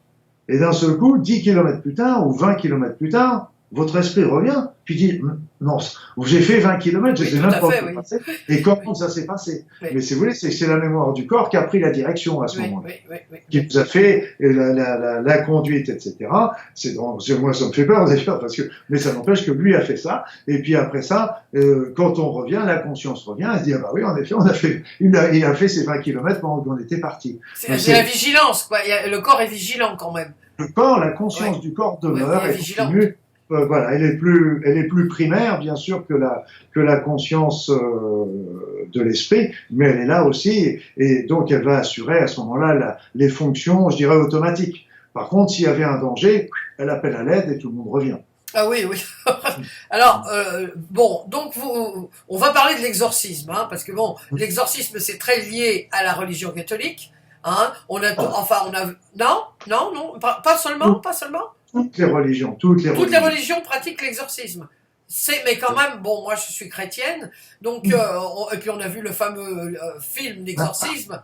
Et d'un seul coup, 10 km plus tard ou 20 km plus tard, votre esprit revient, puis dit, non, j'ai fait 20 km, je sais même pas où passer, et comment ça s'est passé. Mais si vous voulez, c'est la mémoire du corps qui a pris la direction à ce moment-là, qui vous a fait la conduite, etc. Moi, ça me fait peur d'ailleurs, mais ça n'empêche que lui a fait ça, et puis après ça, quand on revient, la conscience revient, elle se dit, ah bah oui, en effet, il a fait ses 20 km pendant qu'on était parti. C'est la vigilance, quoi. Le corps est vigilant quand même. Le corps, la conscience du corps demeure et continue. Voilà, elle est plus primaire, bien sûr, que la conscience de l'esprit, mais elle est là aussi, et donc elle va assurer à ce moment-là les fonctions, je dirais, automatiques. Par contre, s'il y avait un danger, elle appelle à l'aide et tout le monde revient. Ah oui, oui. Alors, bon, donc on va parler de l'exorcisme, hein, parce que bon, l'exorcisme c'est très lié à la religion catholique. Hein, non, pas seulement. Toutes les religions pratiquent l'exorcisme. Mais quand même, bon, moi je suis chrétienne, donc et puis on a vu le fameux film d'exorcisme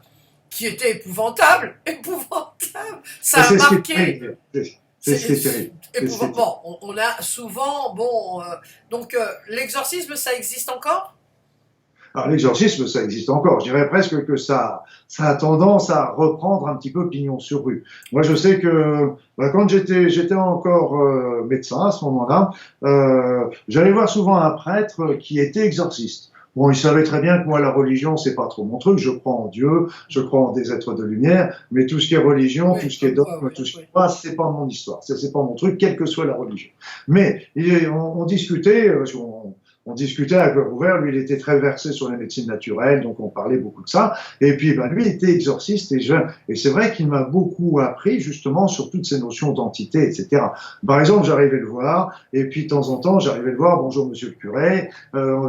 qui était épouvantable. Ça a marqué. C'est terrible. Bon, on a souvent, donc l'exorcisme, ça existe encore? Alors l'exorcisme, ça existe encore. Je dirais presque que ça a tendance à reprendre un petit peu pignon sur rue. Moi, je sais que quand j'étais encore médecin à ce moment-là, j'allais voir souvent un prêtre qui était exorciste. Bon, il savait très bien que moi, la religion, c'est pas trop mon truc. Je crois en Dieu, je crois en des êtres de lumière, mais tout ce qui est religion, tout ce qui est dogme, tout ce qui est c'est pas mon histoire. C'est pas mon truc, quelle que soit la religion. Mais on discutait, on discutait à cœur ouvert, lui il était très versé sur les médecines naturelles, donc on parlait beaucoup de ça, et puis lui il était exorciste, et c'est vrai qu'il m'a beaucoup appris justement sur toutes ces notions d'entité, etc. Par exemple, j'arrivais le voir, et puis de temps en temps j'arrivais le voir, bonjour monsieur le curé, je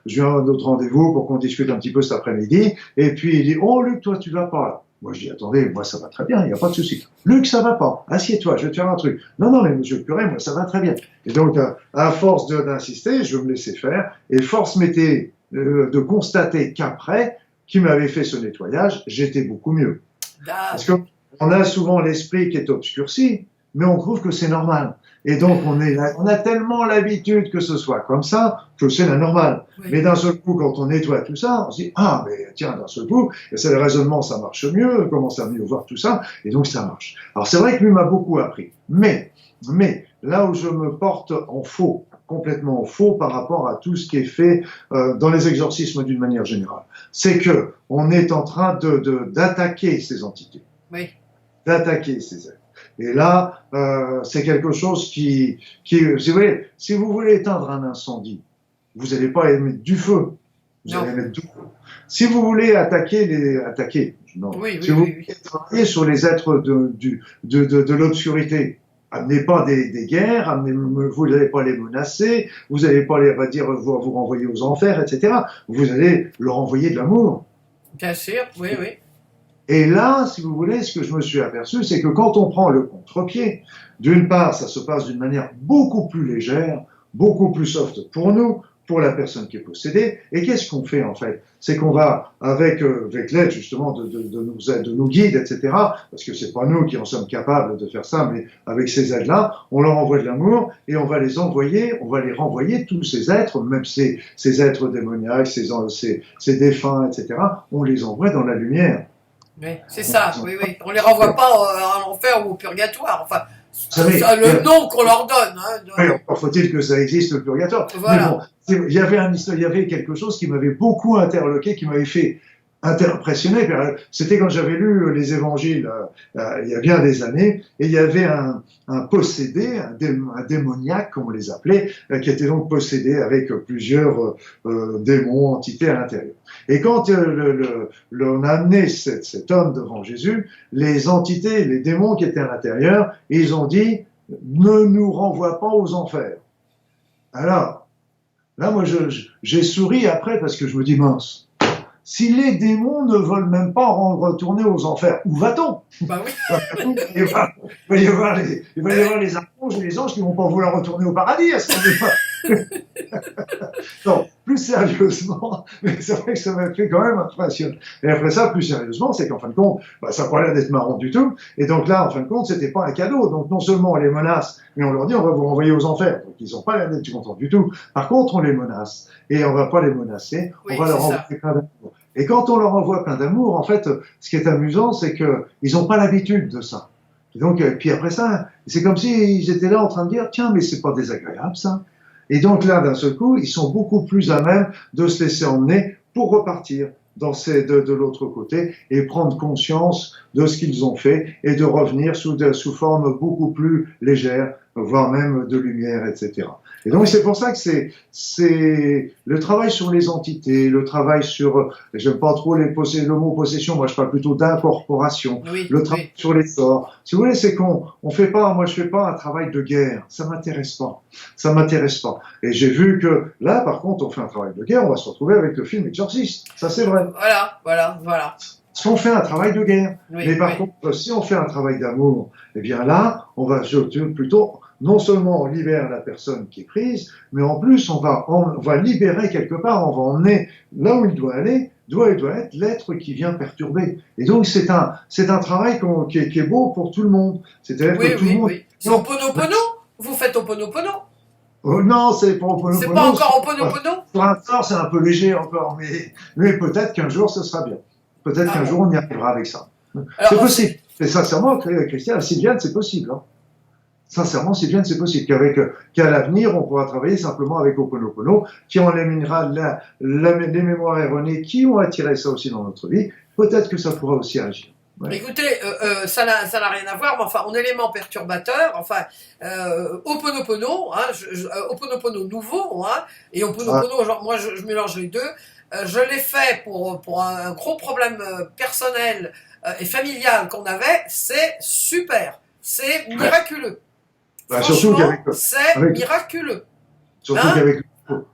viens à notre rendez-vous pour qu'on discute un petit peu cet après-midi, et puis il dit, oh Luc, toi tu vas pas là. Moi, je dis, attendez, moi, ça va très bien, il n'y a pas de souci. Luc, ça va pas. Assieds-toi, je vais te faire un truc. Non, mais monsieur le curé, moi, ça va très bien. Et donc, à force d'insister, je me laissais faire, et force m'était de constater qu'après, qu'il m'avait fait ce nettoyage, j'étais beaucoup mieux. Parce qu'on a souvent l'esprit qui est obscurci, mais on trouve que c'est normal. Et donc, on a tellement l'habitude que ce soit comme ça, que c'est la normale. Oui. Mais d'un seul coup, quand on nettoie tout ça, on se dit, ah, mais tiens, d'un seul coup, et c'est le raisonnement, ça marche mieux, on commence à mieux voir tout ça, et donc ça marche. Alors, c'est vrai que lui m'a beaucoup appris. Mais, là où je me porte en faux, complètement en faux par rapport à tout ce qui est fait dans les exorcismes d'une manière générale, c'est que on est en train d'attaquer ces entités. Oui. D'attaquer ces êtres. Et là, c'est quelque chose si vous voulez éteindre un incendie, vous n'allez pas mettre du feu, vous allez mettre du feu. Si vous voulez non. Oui, Si vous voulez travailler sur les êtres de l'obscurité, amenez pas des guerres, vous n'allez pas les menacer, vous n'allez pas les, vous renvoyer aux enfers, etc. Vous allez leur envoyer de l'amour. Bien sûr, oui, oui. Et là, si vous voulez, ce que je me suis aperçu, c'est que quand on prend le contre-pied, d'une part, ça se passe d'une manière beaucoup plus légère, beaucoup plus soft pour nous, pour la personne qui est possédée. Et qu'est-ce qu'on fait en fait? C'est qu'on va, avec l'aide justement de nos guides, etc., parce que c'est pas nous qui en sommes capables de faire ça, mais avec ces aides-là, on leur envoie de l'amour et on va les renvoyer, tous ces êtres, même ces êtres démoniaques, ces défunts, etc., on les envoie dans la lumière. Oui, c'est ça, oui, oui. On les renvoie pas à l'enfer ou au purgatoire. Enfin, savez, c'est le nom qu'on leur donne. Hein, oui, encore faut-il que ça existe, le purgatoire. Voilà. Mais bon, il y avait quelque chose qui m'avait beaucoup interloqué, qui m'avait fait impressionné. C'était quand j'avais lu les évangiles il y a bien des années, et il y avait un possédé, un démoniaque, comme on les appelait, qui était donc possédé avec plusieurs démons, entités à l'intérieur. Et quand on a amené cet homme devant Jésus, les entités, les démons qui étaient à l'intérieur, ils ont dit « Ne nous renvoie pas aux enfers ». Alors, là, moi, j'ai souri après parce que je me dis « Mince ». Si les démons ne veulent même pas retourner aux enfers, où va-t-on? Bah oui. Il va y avoir les archanges et les anges qui vont pas vouloir retourner au paradis à ce moment-là. Non, plus sérieusement, mais c'est vrai que ça m'a fait quand même impressionner. Et après ça, plus sérieusement, c'est qu'en fin de compte, ça n'a pas l'air d'être marrant du tout. Et donc là, en fin de compte, c'était pas un cadeau. Donc non seulement on les menace, mais on leur dit on va vous renvoyer aux enfers. Donc ils n'ont pas l'air d'être contents du tout. Par contre, on les menace. Et on va pas les menacer, on va leur envoyer plein d'amour. Et quand on leur envoie plein d'amour, en fait, ce qui est amusant, c'est qu'ils n'ont pas l'habitude de ça. Et donc, puis après ça, c'est comme s'ils étaient là en train de dire, tiens, mais c'est pas désagréable ça. Et donc là, d'un seul coup, ils sont beaucoup plus à même de se laisser emmener pour repartir de l'autre côté et prendre conscience de ce qu'ils ont fait et de revenir sous forme beaucoup plus légère, voire même de lumière, etc. Et donc c'est pour ça que c'est le travail sur les entités, le travail sur, j'aime pas trop le mot possession, moi je parle plutôt d'incorporation, le travail sur les sorts. Si vous voulez, c'est moi je fais pas un travail de guerre, ça m'intéresse pas. Et j'ai vu que là, par contre, on fait un travail de guerre, on va se retrouver avec le film Exorciste, ça c'est vrai. Voilà. Si on fait un travail de guerre, mais par oui. contre, si on fait un travail d'amour, eh bien là, on va plutôt, non seulement on libère la personne qui est prise, mais en plus on va libérer quelque part, on va emmener là où il doit aller, doit être l'être qui vient perturber. Et donc c'est un travail qui est beau pour tout le monde. C'est-à-dire que tout le monde. Oui. C'est Ho'oponopono. Vous faites Ho'oponopono. Oh non, c'est pas Ho'oponopono. C'est pas encore Ho'oponopono. Pour l'instant, c'est un peu léger encore, mais peut-être qu'un jour ce sera bien. Peut-être qu'un jour on y arrivera avec ça. C'est possible. Et sincèrement, Christiane, Sylviane, c'est possible. Hein. Sincèrement, Sylviane, c'est possible qu'à l'avenir, on pourra travailler simplement avec Ho'oponopono, qui en éliminera les mémoires erronées qui ont attiré ça aussi dans notre vie. Peut-être que ça pourra aussi agir. Ouais. Écoutez, ça n'a rien à voir, mais enfin, en élément perturbateur, enfin, Ho'oponopono, Ho'oponopono nouveau, et Ho'oponopono, genre, moi je mélange les deux. Je l'ai fait pour un gros problème personnel et familial qu'on avait. C'est super, c'est miraculeux. Surtout c'est miraculeux. Surtout qu'avec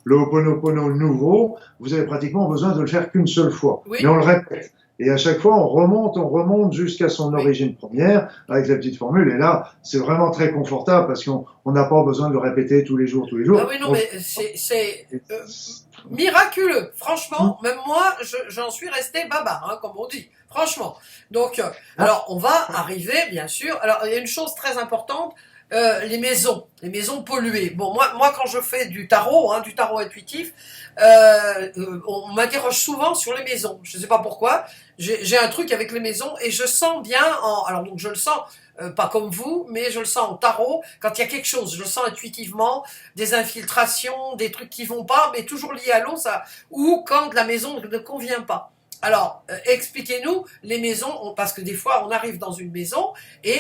le Ho'oponopono nouveau, vous avez pratiquement besoin de le faire qu'une seule fois. Oui. Mais on le répète. Et à chaque fois, on remonte jusqu'à son origine première avec la petite formule. Et là, c'est vraiment très confortable parce qu'on n'a pas besoin de le répéter tous les jours. Ah oui, non, mais c'est miraculeux. Franchement, même moi, j'en suis resté baba, comme on dit. Franchement. Donc, alors, on va arriver, bien sûr. Alors, il y a une chose très importante. Les maisons polluées. Bon, moi quand je fais du tarot intuitif, on m'interroge souvent sur les maisons. Je ne sais pas pourquoi. J'ai un truc avec les maisons et je sens bien. Alors donc je le sens pas comme vous, mais je le sens en tarot quand il y a quelque chose. Je le sens intuitivement, des infiltrations, des trucs qui vont pas, mais toujours liés à l'eau, ça. Ou quand la maison ne convient pas. Alors, expliquez-nous les maisons, parce que des fois, on arrive dans une maison et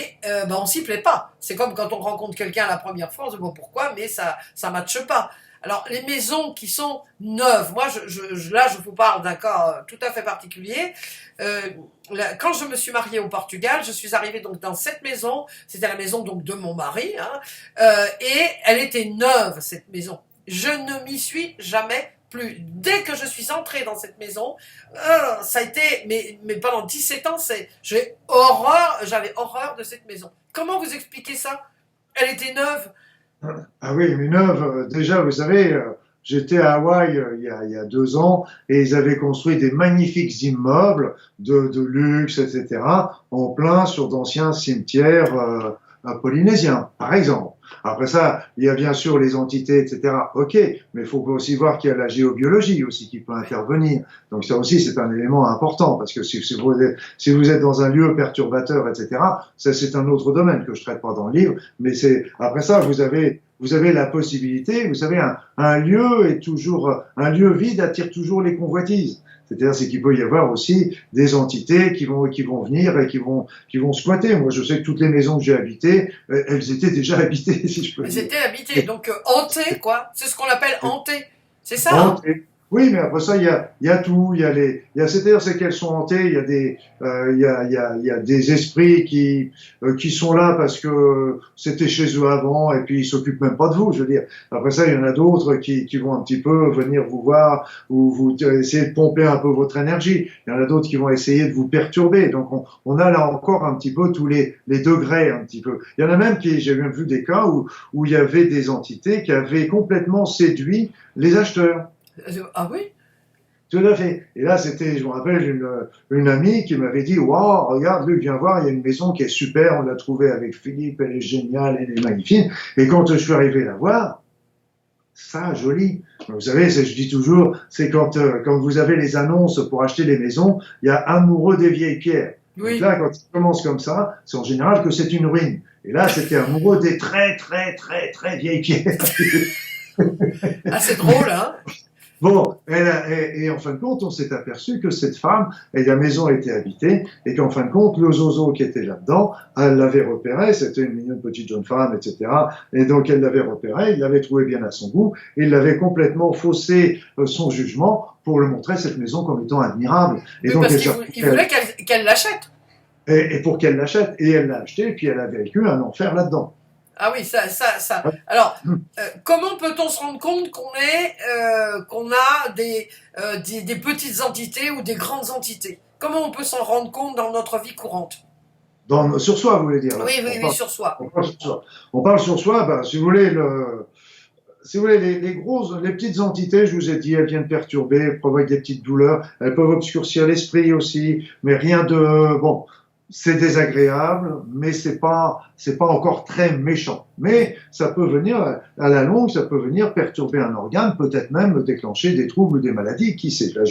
on s'y plaît pas. C'est comme quand on rencontre quelqu'un la première fois, on se dit bon, pourquoi, mais ça matche pas. Alors, les maisons qui sont neuves, moi, là, je vous parle d'un cas tout à fait particulier. Quand je me suis mariée au Portugal, je suis arrivée donc dans cette maison. C'était la maison donc de mon mari, hein, et elle était neuve, cette maison. Je ne m'y suis jamais plus. Dès que je suis entrée dans cette maison, ça a été, mais pendant 17 ans, j'avais horreur de cette maison. Comment vous expliquez ça? Elle était neuve. Ah oui, mais neuve, déjà, vous savez, j'étais à Hawaï il y a 2 ans et ils avaient construit des magnifiques immeubles de luxe, etc., en plein sur d'anciens cimetières polynésiens, par exemple. Après ça, il y a bien sûr les entités, etc. Ok, mais il faut aussi voir qu'il y a la géobiologie aussi qui peut intervenir. Donc ça aussi, c'est un élément important parce que si vous êtes dans un lieu perturbateur, etc., ça c'est un autre domaine que je traite pas dans le livre. Mais après ça, vous avez la possibilité, vous savez, un lieu est toujours, un lieu vide attire toujours les convoitises. C'est-à-dire, qu'il peut y avoir aussi des entités qui vont venir et qui vont squatter. Moi, je sais que toutes les maisons que j'ai habitées, elles étaient déjà habitées, si je peux dire. Elles étaient habitées, donc hantées, quoi. C'est ce qu'on appelle hantées. C'est ça, hein? Oui, mais après ça, il y a tout. C'est-à-dire, c'est qu'elles sont hantées. Il y a des esprits qui sont là parce que c'était chez eux avant et puis ils s'occupent même pas de vous. Je veux dire. Après ça, il y en a d'autres qui vont un petit peu venir vous voir ou vous essayer de pomper un peu votre énergie. Il y en a d'autres qui vont essayer de vous perturber. Donc, on a là encore un petit peu tous les degrés un petit peu. Il y en a même j'ai même vu des cas où il y avait des entités qui avaient complètement séduit les acheteurs. Ah oui? Tout à fait. Et là, je me rappelle, une amie qui m'avait dit, waouh, regarde, Luc, viens voir, il y a une maison qui est super, on l'a trouvée avec Philippe, elle est géniale, elle est magnifique. Et quand je suis arrivé la voir, ça, joli. Vous savez, je dis toujours, c'est quand vous avez les annonces pour acheter les maisons, il y a amoureux des vieilles pierres. Oui. Donc là, quand ça commence comme ça, c'est en général que c'est une ruine. Et là, c'était amoureux des très, très, très, très vieilles pierres. Ah, c'est drôle, hein? Bon, et en fin de compte, on s'est aperçu que cette femme, la maison était habitée, et qu'en fin de compte, le zozo qui était là-dedans, elle l'avait repéré, c'était une mignonne petite jeune femme, etc. Et donc elle l'avait repéré, il l'avait trouvé bien à son goût, et il l'avait complètement faussé son jugement pour le montrer cette maison comme étant admirable. Et oui, donc, parce qu'il voulait qu'elle l'achète. Et pour qu'elle l'achète, et elle l'a acheté, et puis elle a vécu un enfer là-dedans. Ah oui, ça. Alors, comment peut-on se rendre compte qu'on a des petites entités ou des grandes entités? Comment on peut s'en rendre compte dans notre vie courante? Sur soi, vous voulez dire? Là. Oui, sur soi. On parle sur soi. On parle sur soi, si vous voulez, les petites entités, je vous ai dit, elles viennent perturber, elles provoquent des petites douleurs, elles peuvent obscurcir l'esprit aussi, mais rien de, bon, c'est désagréable, mais c'est pas encore très méchant. Mais ça peut venir, à la longue, ça peut venir perturber un organe, peut-être même déclencher des troubles ou des maladies, qui sait. Là,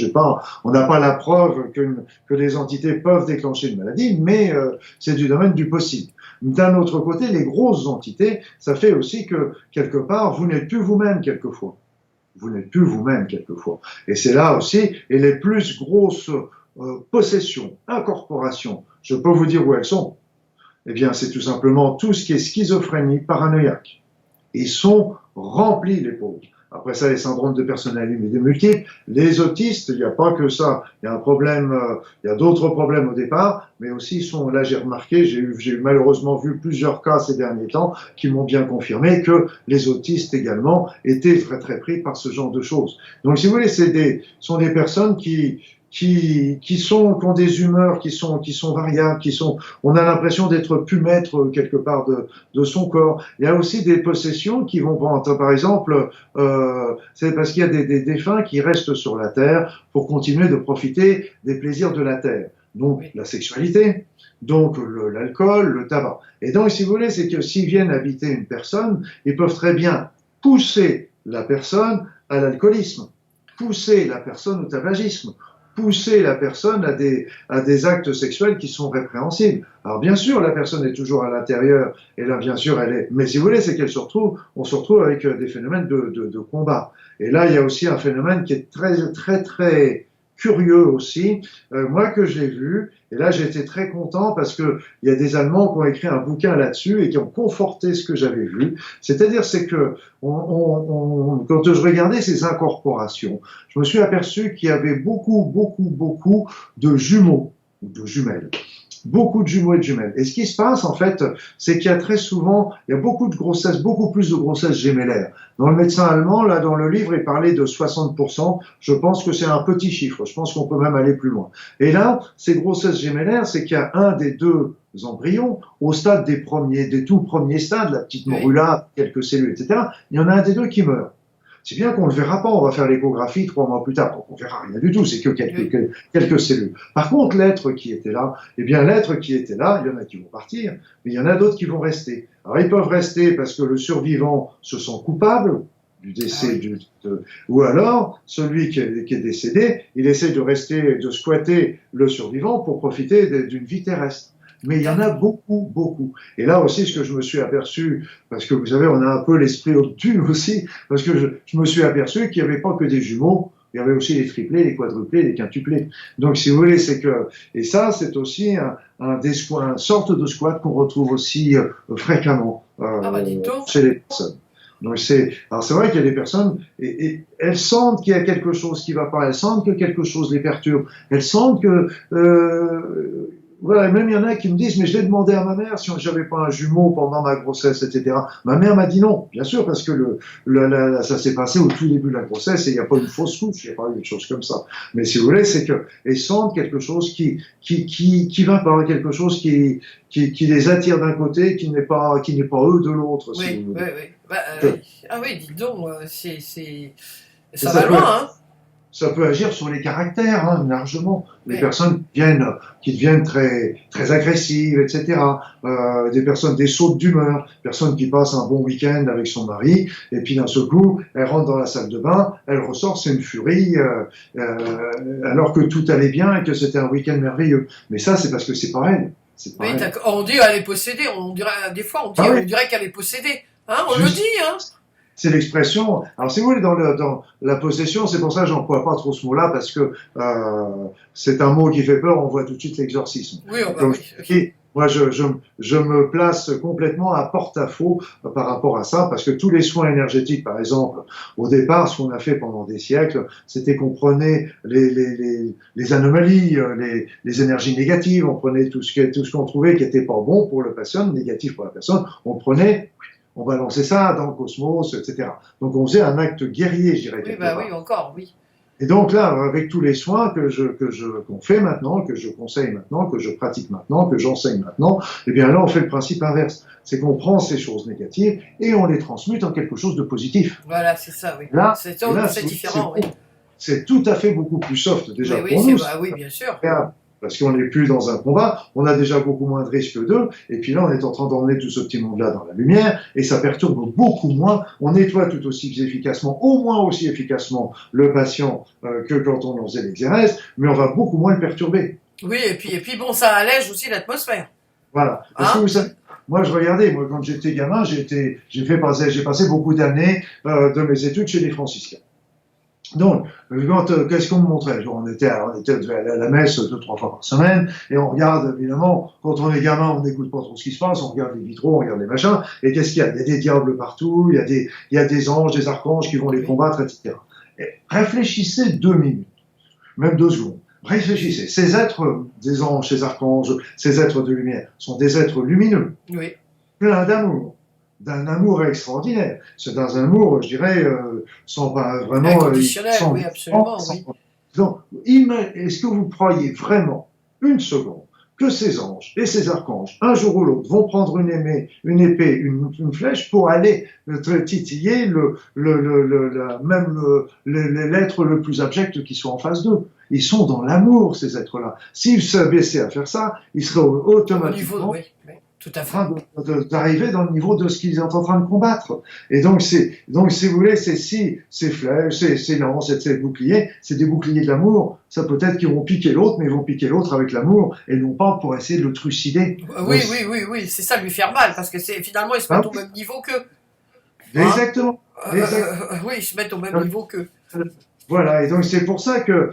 on n'a pas la preuve que les entités peuvent déclencher une maladie, mais c'est du domaine du possible. D'un autre côté, les grosses entités, ça fait aussi que, quelque part, vous n'êtes plus vous-même quelquefois. Vous n'êtes plus vous-même quelquefois. Et c'est là aussi, et les plus grosses possessions, incorporations, je peux vous dire où elles sont. Eh bien, c'est tout simplement tout ce qui est schizophrénie paranoïaque. Ils sont remplis, les pauvres. Après ça, les syndromes de personnalité multiples, les autistes, il n'y a pas que ça. Il y a un problème, il y a d'autres problèmes au départ, mais aussi là j'ai remarqué, j'ai malheureusement vu plusieurs cas ces derniers temps qui m'ont bien confirmé que les autistes également étaient très très pris par ce genre de choses. Donc si vous voulez, sont des personnes qui ont des humeurs qui sont variables, on a l'impression d'être plus maître quelque part de son corps. Il y a aussi des possessions qui vont prendre, par exemple, c'est parce qu'il y a des défunts qui restent sur la terre pour continuer de profiter des plaisirs de la terre. Donc, la sexualité, donc l'alcool, le tabac. Et donc, si vous voulez, c'est que s'ils viennent habiter une personne, ils peuvent très bien pousser la personne à l'alcoolisme, pousser la personne au tabagisme, pousser la personne à des actes sexuels qui sont répréhensibles. Alors bien sûr, la personne est toujours à l'intérieur, et là bien sûr elle est. Mais si vous voulez, c'est on se retrouve avec des phénomènes de combat. Et là, il y a aussi un phénomène qui est très très très curieux aussi, moi que j'ai vu, et là j'ai été très content parce que il y a des Allemands qui ont écrit un bouquin là-dessus et qui ont conforté ce que j'avais vu. C'est-à-dire c'est que quand je regardais ces incorporations, je me suis aperçu qu'il y avait beaucoup de jumeaux ou de jumelles. Beaucoup de jumeaux et de jumelles. Et ce qui se passe, en fait, c'est qu'il y a très souvent, il y a beaucoup de grossesses, beaucoup plus de grossesses gémellaires. Dans le médecin allemand, là, dans le livre, il parlait de 60%. Je pense que c'est un petit chiffre. Je pense qu'on peut même aller plus loin. Et là, ces grossesses gémellaires, c'est qu'il y a un des deux embryons, au stade des tout premiers stades, la petite morula, quelques cellules, etc. Il y en a un des deux qui meurt. C'est bien qu'on ne le verra pas, on va faire l'échographie 3 mois plus tard, donc on verra rien du tout, c'est que quelques cellules. Par contre, l'être qui était là, eh bien l'être qui était là, il y en a qui vont partir, mais il y en a d'autres qui vont rester. Alors ils peuvent rester parce que le survivant se sent coupable du décès, ou alors celui qui est décédé, il essaie de rester, de squatter le survivant pour profiter d'une vie terrestre. Mais il y en a beaucoup. Et là aussi, ce que je me suis aperçu, parce que vous savez, on a un peu l'esprit obtus aussi, parce que je me suis aperçu qu'il n'y avait pas que des jumeaux, il y avait aussi les triplés, les quadruplés, les quintuplés. Donc, si vous voulez, c'est que, et ça, c'est aussi une sorte de squat qu'on retrouve aussi fréquemment chez les personnes. Donc alors c'est vrai qu'il y a des personnes, et elles sentent qu'il y a quelque chose qui va pas, elles sentent que quelque chose les perturbe, elles sentent que, voilà, même il y en a qui me disent, mais je l'ai demandé à ma mère si j'avais pas un jumeau pendant ma grossesse, etc. Ma mère m'a dit non, bien sûr, parce que ça s'est passé au tout début de la grossesse et il n'y a pas eu une fausse couche, il n'y a pas eu une chose comme ça. Mais si vous voulez, c'est qu'elles sentent quelque chose qui va par quelque chose qui les attire d'un côté, qui n'est pas eux de l'autre. Oui, si vous voulez. oui. Ah oui, dis donc, ça va loin, hein. Ça peut agir sur les caractères, hein, largement. Les personnes qui deviennent très, très agressives, etc. Des personnes, des sautes d'humeur, personnes qui passent un bon week-end avec son mari, et puis d'un seul coup, elle rentre dans la salle de bain, elle ressort, c'est une furie, alors que tout allait bien et que c'était un week-end merveilleux. Mais ça, c'est parce que c'est pas elle. Oui, on dit qu'elle est possédée, des fois, on dirait qu'elle est possédée. Hein, on le dit, hein. C'est l'expression. Alors, si vous voulez, dans la possession, c'est pour ça que j'emploie pas trop ce mot-là, parce que c'est un mot qui fait peur, on voit tout de suite l'exorcisme. Oui, oui. Moi, je me place complètement à porte-à-faux par rapport à ça, parce que tous les soins énergétiques, par exemple, au départ, ce qu'on a fait pendant des siècles, c'était qu'on prenait les anomalies, les énergies négatives, on prenait tout ce qu'on trouvait qui était pas bon pour la personne, négatif pour la personne, on balançait ça dans le cosmos, etc. Donc on faisait un acte guerrier, je dirais. Oui, oui, encore, oui. Et donc là, avec tous les soins qu'on fait maintenant, que je conseille maintenant, que je pratique maintenant, que j'enseigne maintenant, eh bien là, on fait le principe inverse. C'est qu'on prend ces choses négatives et on les transmute en quelque chose de positif. Voilà, c'est ça, oui. C'est différent, oui. C'est tout à fait beaucoup plus soft, déjà, pour nous. Oui, bien sûr. Parce qu'on n'est plus dans un combat, on a déjà beaucoup moins de risques d'eux, et puis là on est en train d'emmener tout ce petit monde-là dans la lumière, et ça perturbe beaucoup moins, on nettoie tout aussi efficacement, au moins aussi efficacement, le patient que quand on en faisait l'exérèse, mais on va beaucoup moins le perturber. Oui, et puis bon, ça allège aussi l'atmosphère. Voilà. Parce que vous savez, moi je regardais, quand j'étais gamin, j'ai passé beaucoup d'années de mes études chez les franciscains. Donc, qu'est-ce qu'on me montrait? On était à la messe 2-3 fois par semaine, et on regarde, évidemment, quand on est gamin, on n'écoute pas trop ce qui se passe, on regarde les vitraux, on regarde les machins, et qu'est-ce qu'il y a? Il y a des diables partout, il y a des anges, des archanges qui vont les combattre, etc. Et réfléchissez 2 minutes, même 2 secondes. Réfléchissez. Ces êtres, des anges, ces archanges, ces êtres de lumière, sont des êtres lumineux, pleins d'amour. D'un amour extraordinaire. C'est dans un amour, je dirais, sans pas vraiment... Inconditionnel, oui, absolument, oui. Donc, est-ce que vous croyez vraiment, une seconde, que ces anges et ces archanges, un jour ou l'autre, vont prendre une épée, une flèche pour aller titiller l'être le plus abject qui soit en face d'eux? Ils sont dans l'amour, ces êtres-là. S'ils se baissaient à faire ça, ils seraient automatiquement... Tout à fait. D'arriver dans le niveau de ce qu'ils sont en train de combattre. Et donc, si vous voulez, ces flèches, ces lances, ces boucliers, c'est des boucliers de l'amour. Ça peut-être qu'ils vont piquer l'autre, mais ils vont piquer l'autre avec l'amour, et non pas pour essayer de le trucider. Oui, c'est ça, lui faire mal, parce que finalement, ils se mettent au même niveau qu'eux. Exactement. Oui, ils se mettent au même niveau qu'eux. Voilà, et donc c'est pour ça que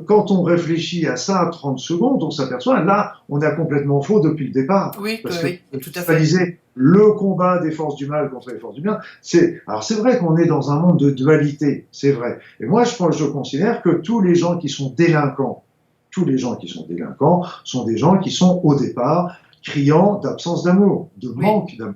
quand on réfléchit à ça à 30 secondes, on s'aperçoit, là, on a complètement faux depuis le départ. Oui, Parce que, oui, tout à fait. disait, le combat des forces du mal contre les forces du bien, alors c'est vrai qu'on est dans un monde de dualité, c'est vrai. Et moi, je considère que tous les gens qui sont délinquants, tous les gens qui sont délinquants sont des gens qui sont au départ criants d'absence d'amour, de manque d'amour.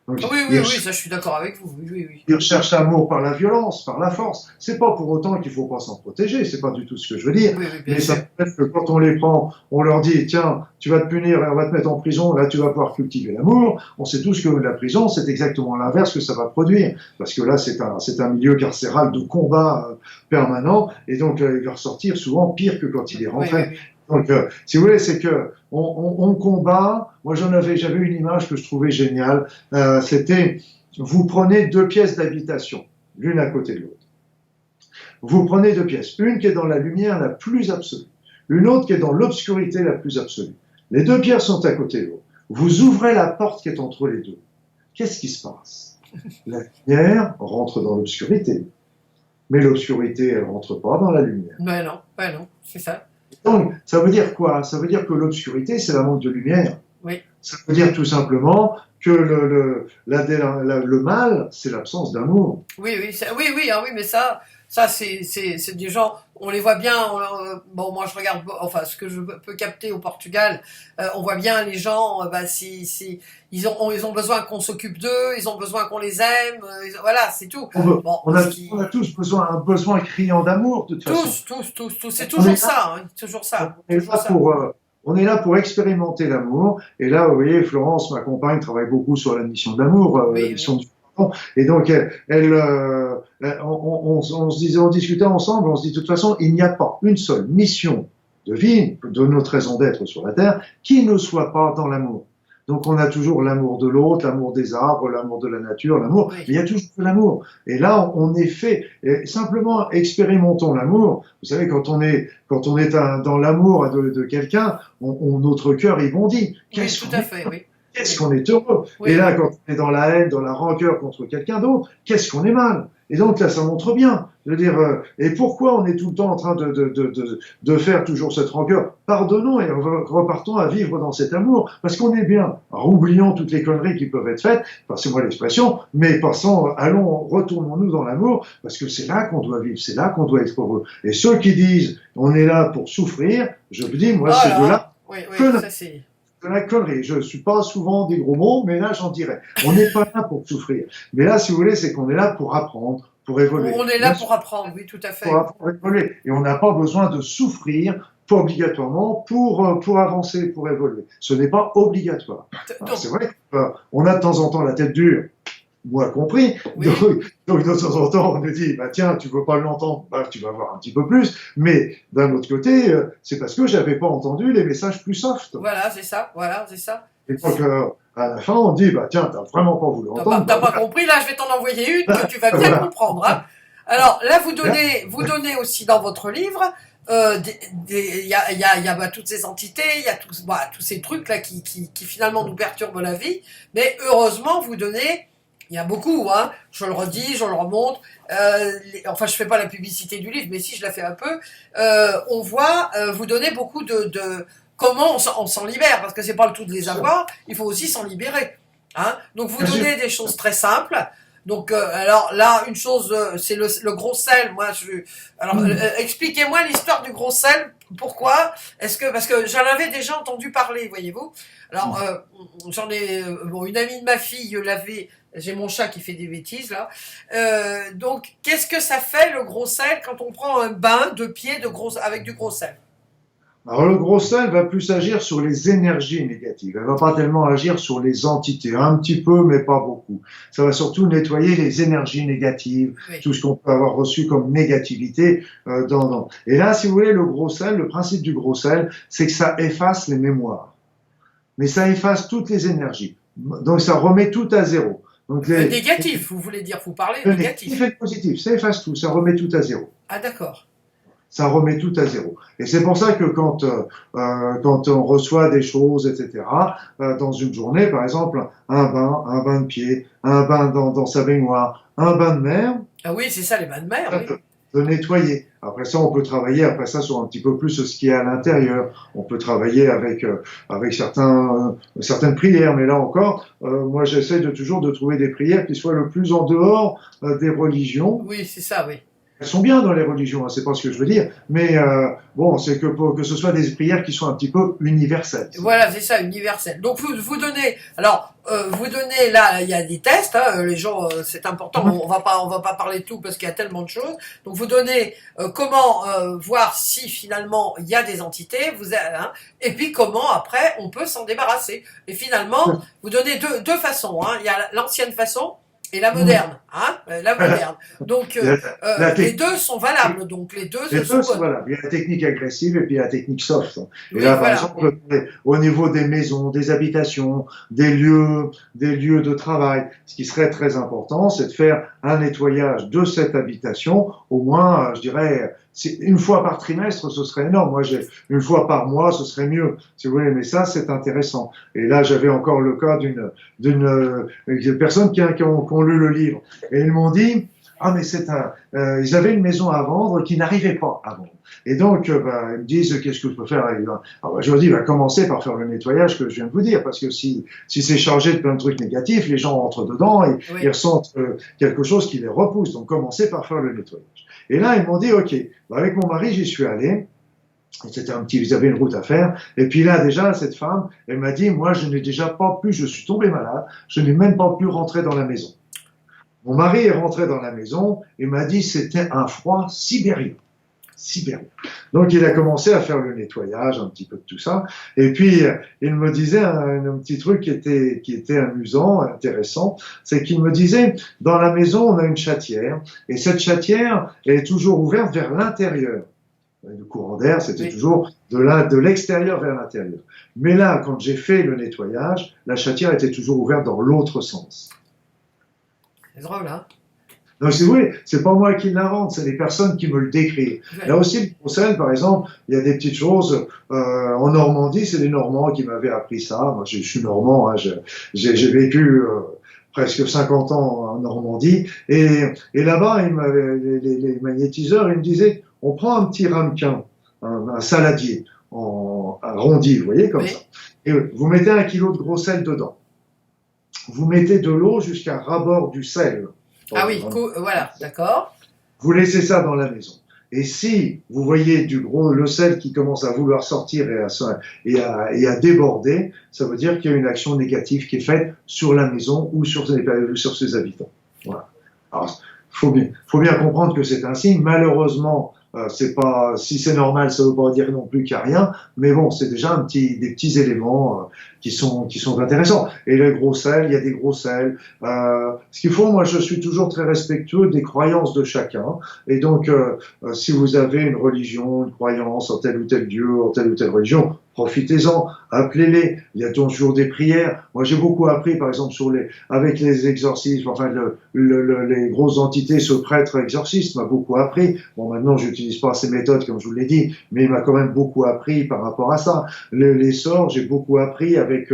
Donc, Oui, oui, oui, ça je suis d'accord avec vous. Oui, oui, oui. ils recherchent l'amour par la violence, par la force. C'est pas pour autant qu'il faut pas s'en protéger, c'est pas du tout ce que je veux dire. Oui, oui, bien Mais sûr. ça peut être que quand on les prend, on leur dit, tiens, tu vas te punir et on va te mettre en prison, là tu vas pouvoir cultiver l'amour. On sait tous que la prison, c'est exactement l'inverse que ça va produire. Parce que là, c'est un milieu carcéral de combat permanent, et donc il va ressortir souvent pire que quand il est Oui, rentré. oui, oui. Donc, si vous voulez, c'est que on combat. Moi, j'avais une image que je trouvais géniale. C'était, vous prenez deux pièces d'habitation, l'une à côté de l'autre. Vous prenez deux pièces, une qui est dans la lumière la plus absolue, une autre qui est dans l'obscurité la plus absolue. Les deux pièces sont à côté de l'autre. Vous ouvrez la porte qui est entre les deux. Qu'est-ce qui se passe? La lumière rentre dans l'obscurité, mais l'obscurité, elle rentre pas dans la lumière. Ben non, c'est ça. Donc, ça veut dire quoi? Ça veut dire que l'obscurité, c'est la manque de lumière. Oui. Ça veut dire tout simplement que le mal, c'est l'absence d'amour. Oui, oui, oui, oui, ah oui, mais ça c'est des gens, on les voit bien. Bon, moi je regarde, enfin, ce que je peux capter au Portugal, on voit bien les gens, si ils ont besoin qu'on s'occupe d'eux, ils ont besoin qu'on les aime, voilà, c'est tout. Bon, On a tous un besoin criant d'amour, de toute façon. tous, c'est toujours ça, hein, toujours ça. On est là on est là pour expérimenter l'amour. Et là, vous voyez, Florence, ma compagne, travaille beaucoup sur la mission de l'amour, la mission du pardon. Et donc, on discutait ensemble, on se dit, de toute façon, il n'y a pas une seule mission de vie, de notre raison d'être sur la Terre, qui ne soit pas dans l'amour. Donc, on a toujours l'amour de l'autre, l'amour des arbres, l'amour de la nature, l'amour. Oui. Mais il y a toujours de l'amour. Et là, on est fait. Et simplement, expérimentons l'amour. Vous savez, quand on est dans l'amour de quelqu'un, notre cœur, il bondit. Oui, tout à fait, oui. Qu'est-ce qu'on est heureux. Oui. Et là, quand on est dans la haine, dans la rancœur contre quelqu'un d'autre, qu'est-ce qu'on est mal. Et donc là, ça montre bien. Je veux dire, et pourquoi on est tout le temps en train de faire toujours cette rancœur? Pardonnons et repartons à vivre dans cet amour, parce qu'on est bien. Alors, oublions toutes les conneries qui peuvent être faites, passez-moi l'expression, mais retournons-nous dans l'amour, parce que c'est là qu'on doit vivre, c'est là qu'on doit être heureux. Et ceux qui disent, on est là pour souffrir, je me dis, moi, c'est de là. Oui, ça c'est... De la connerie. Je ne suis pas souvent des gros mots, mais là, j'en dirais. On n'est pas là pour souffrir. Mais là, si vous voulez, c'est qu'on est là pour apprendre, pour évoluer. On est là pour apprendre, oui, tout à fait. Pour évoluer. Et on n'a pas besoin de souffrir, pas obligatoirement, pour avancer, pour évoluer. Ce n'est pas obligatoire. C'est vrai qu'on a de temps en temps la tête dure, moi compris. Oui. Donc, de temps en temps, on nous dit, bah, tiens, tu veux pas l'entendre, bah, tu vas voir un petit peu plus. Mais d'un autre côté, c'est parce que j'avais pas entendu les messages plus soft. Voilà, c'est ça. Et donc, à la fin, on dit, bah, tiens, t'as vraiment pas voulu entendre. T'as pas compris, là, je vais t'en envoyer une que tu vas bien comprendre, hein. Alors, là, vous donnez aussi dans votre livre, il y a toutes ces entités, il y a tous ces trucs là qui finalement nous perturbent la vie. Mais heureusement, vous donnez, il y a beaucoup, hein. Je le redis, je le remonte. Enfin, je fais pas la publicité du livre, mais si je la fais un peu. On voit, vous donnez beaucoup de comment on s'en libère, parce que c'est pas le tout de les avoir. Il faut aussi s'en libérer, hein. Donc vous donnez des choses très simples. Donc alors là, une chose, c'est le gros sel. Moi, expliquez-moi l'histoire du gros sel. Pourquoi? Parce que j'en avais déjà entendu parler, voyez-vous. Alors j'en ai une amie de ma fille l'avait. J'ai mon chat qui fait des bêtises là. Donc qu'est-ce que ça fait le gros sel quand on prend un bain de pied avec du gros sel? Alors le gros sel va plus agir sur les énergies négatives. Elle va pas tellement agir sur les entités, un petit peu, mais pas beaucoup. Ça va surtout nettoyer les énergies négatives, oui. Tout ce qu'on peut avoir reçu comme négativité. Et là, si vous voulez, le gros sel, le principe du gros sel, c'est que ça efface les mémoires. Mais ça efface toutes les énergies. Donc ça remet tout à zéro. Donc le négatif, vous voulez dire, vous parlez de négatif. Le négatif et le positif, ça efface tout, ça remet tout à zéro. Ah d'accord. Ça remet tout à zéro. Et c'est pour ça que quand on reçoit des choses, etc., dans une journée, par exemple, un bain de pied, un bain dans sa baignoire, un bain de mer. Ah oui, c'est ça, les bains de mer, oui. de nettoyer. Après ça, on peut travailler sur un petit peu plus ce qui est à l'intérieur. On peut travailler avec certaines prières, mais là encore, moi j'essaie toujours de trouver des prières qui soient le plus en dehors des religions. Oui, c'est ça, oui. Elles sont bien dans les religions, hein, c'est pas ce que je veux dire, mais bon, c'est que ce soit des prières qui sont un petit peu universelles. Voilà, c'est ça, universel. Donc vous donnez, alors vous donnez là, il y a des tests, hein, les gens, c'est important. On va pas parler de tout parce qu'il y a tellement de choses. Donc vous donnez comment voir si finalement il y a des entités, hein, et puis comment après on peut s'en débarrasser. Et finalement, vous donnez deux façons. Hein. Il y a l'ancienne façon. Et la moderne, hein, la moderne. Donc, les deux sont valables. Donc, les deux sont valables. Il y a la technique agressive et puis la technique soft. Et oui, là, voilà. par exemple, au niveau des maisons, des habitations, des lieux de travail, ce qui serait très important, c'est de faire un nettoyage de cette habitation, au moins, je dirais, une fois par trimestre, ce serait énorme. Moi, une fois par mois, ce serait mieux, si vous voulez. Mais ça, c'est intéressant. Et là, j'avais encore le cas d'une personne qui ont lu le livre. Et ils m'ont dit, ah, mais ils avaient une maison à vendre qui n'arrivait pas à vendre. Et donc, ils me disent, qu'est-ce que je peux faire? Je leur dis, commencez par faire le nettoyage que je viens de vous dire, parce que si c'est chargé de plein de trucs négatifs, les gens entrent dedans et ils ressentent quelque chose qui les repousse. Donc, commencez par faire le nettoyage. Et là, ils m'ont dit, ok, avec mon mari, j'y suis allé. Ils avaient une route à faire. Et puis là, déjà, cette femme, elle m'a dit, moi, je n'ai déjà pas pu, je suis tombé malade, je n'ai même pas pu rentrer dans la maison. Mon mari est rentré dans la maison et m'a dit, c'était un froid sibérien. Donc, il a commencé à faire le nettoyage, un petit peu de tout ça. Et puis, il me disait un petit truc qui était amusant, intéressant, c'est qu'il me disait, dans la maison, on a une chatière, et cette chatière est toujours ouverte vers l'intérieur. Le courant d'air, c'était toujours de l'extérieur vers l'intérieur. Mais là, quand j'ai fait le nettoyage, la chatière était toujours ouverte dans l'autre sens. C'est drôle, hein? Donc, si vous voulez, c'est pas moi qui l'invente, c'est les personnes qui me le décrivent. Là aussi, le Bruxelles, par exemple, il y a des petites choses. En Normandie, c'est les Normands qui m'avaient appris ça. Moi, je suis normand, hein, j'ai vécu presque 50 ans en Normandie. Et là-bas, les magnétiseurs, ils me disaient, on prend un petit ramequin, un saladier, arrondi, vous voyez, comme ça. Et vous mettez 1 kilo de gros sel dedans. Vous mettez de l'eau jusqu'à ras-bord du sel. Ah oui, voilà, d'accord. Vous laissez ça dans la maison. Et si vous voyez le sel qui commence à vouloir sortir et à déborder, ça veut dire qu'il y a une action négative qui est faite sur la maison ou sur ses habitants. Voilà. Alors, faut bien comprendre que c'est un signe. Malheureusement, si c'est normal, ça ne veut pas dire non plus qu'il n'y a rien, mais bon, c'est déjà des petits éléments qui sont intéressants. Et les gros sels, il y a des gros sels. Ce qu'il faut, moi, je suis toujours très respectueux des croyances de chacun. Et donc, si vous avez une religion, une croyance en tel ou tel Dieu, en telle ou telle religion, profitez-en, appelez-les. Il y a toujours des prières. Moi, j'ai beaucoup appris, par exemple, avec les exorcismes, enfin, les grosses entités, ce prêtre exorciste m'a beaucoup appris. Bon, maintenant, j'utilise pas ces méthodes, comme je vous l'ai dit, mais il m'a quand même beaucoup appris par rapport à ça. Les sorts, j'ai beaucoup appris avec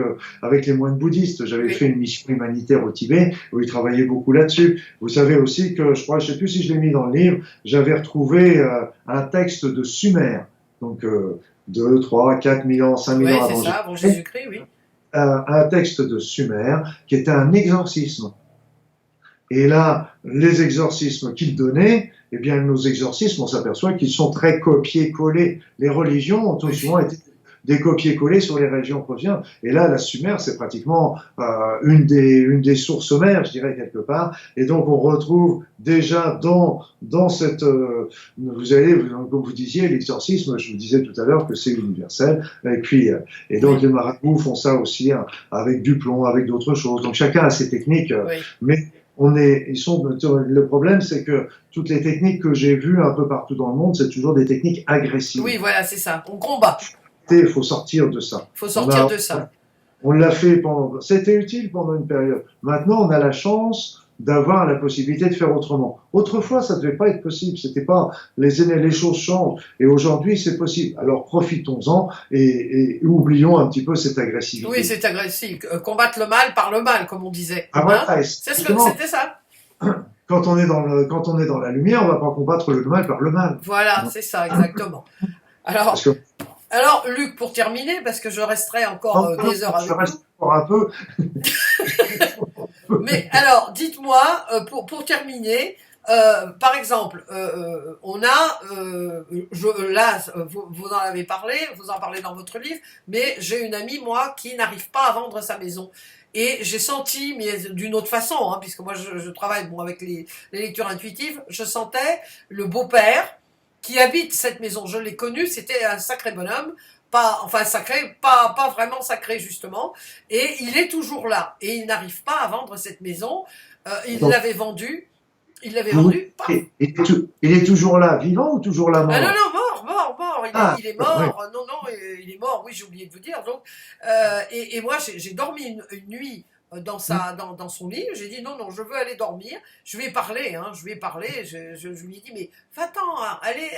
les moines bouddhistes. J'avais fait une mission humanitaire au Tibet, où ils travaillaient beaucoup là-dessus. Vous savez aussi que, je sais plus si je l'ai mis dans le livre, j'avais retrouvé un texte de Sumer. Donc, 2, 3, 4 000 ans, 5 000 ans avant Jésus-Christ, oui. Un texte de Sumer qui était un exorcisme. Et là, les exorcismes qu'il donnait, eh bien, nos exorcismes, on s'aperçoit qu'ils sont très copiés-collés. Les religions ont souvent été des copier-coller sur les religions proviennent. Et là, la Sumer, c'est pratiquement une des sources mères, je dirais, quelque part. Et donc, on retrouve déjà dans cette... vous allez, comme vous disiez, l'exorcisme, je vous disais tout à l'heure que c'est universel. Et donc, les marabouts font ça aussi hein, avec du plomb, avec d'autres choses. Donc, chacun a ses techniques. Mais le problème, c'est que toutes les techniques que j'ai vues un peu partout dans le monde, c'est toujours des techniques agressives. Oui, voilà, c'est ça. On combat. Il faut sortir de ça. Il faut sortir de ça. On l'a fait c'était utile pendant une période. Maintenant, on a la chance d'avoir la possibilité de faire autrement. Autrefois, ça ne devait pas être possible. C'était pas, les choses changent. Et aujourd'hui, c'est possible. Alors, profitons-en et oublions un petit peu cette agressivité. Oui, c'est agressif. Combattre le mal par le mal, comme on disait. Ah, voilà, c'était ça. quand on est dans la lumière, on va pas combattre le mal par le mal. Voilà, c'est ça, exactement. Alors, Parce que, alors, Luc, pour terminer, parce que je resterai encore des heures avec je vous. reste encore un peu. Mais alors, dites-moi, pour terminer, par exemple, on a, là, vous en avez parlé, vous en parlez dans votre livre, mais j'ai une amie, moi, qui n'arrive pas à vendre sa maison. Et j'ai senti, mais d'une autre façon, hein, puisque moi je travaille bon, avec les lectures intuitives, je sentais le beau-père qui habite cette maison. Je l'ai connu, c'était un sacré bonhomme, enfin sacré, pas vraiment sacré justement, et il est toujours là. Et il n'arrive pas à vendre cette maison. Il Donc, l'avait vendue. Il l'avait vendue. Paf. il est toujours là, vivant ou toujours là, Ah non, mort? non, mort. Il est Oui. mort. Non, il est mort. Oui, j'ai oublié de vous dire. Donc, et moi, j'ai dormi une nuit dans son lit. J'ai dit non, je veux aller dormir. Je lui ai parlé, hein, je lui ai parlé. Je lui ai dit mais va-t'en, hein, allez,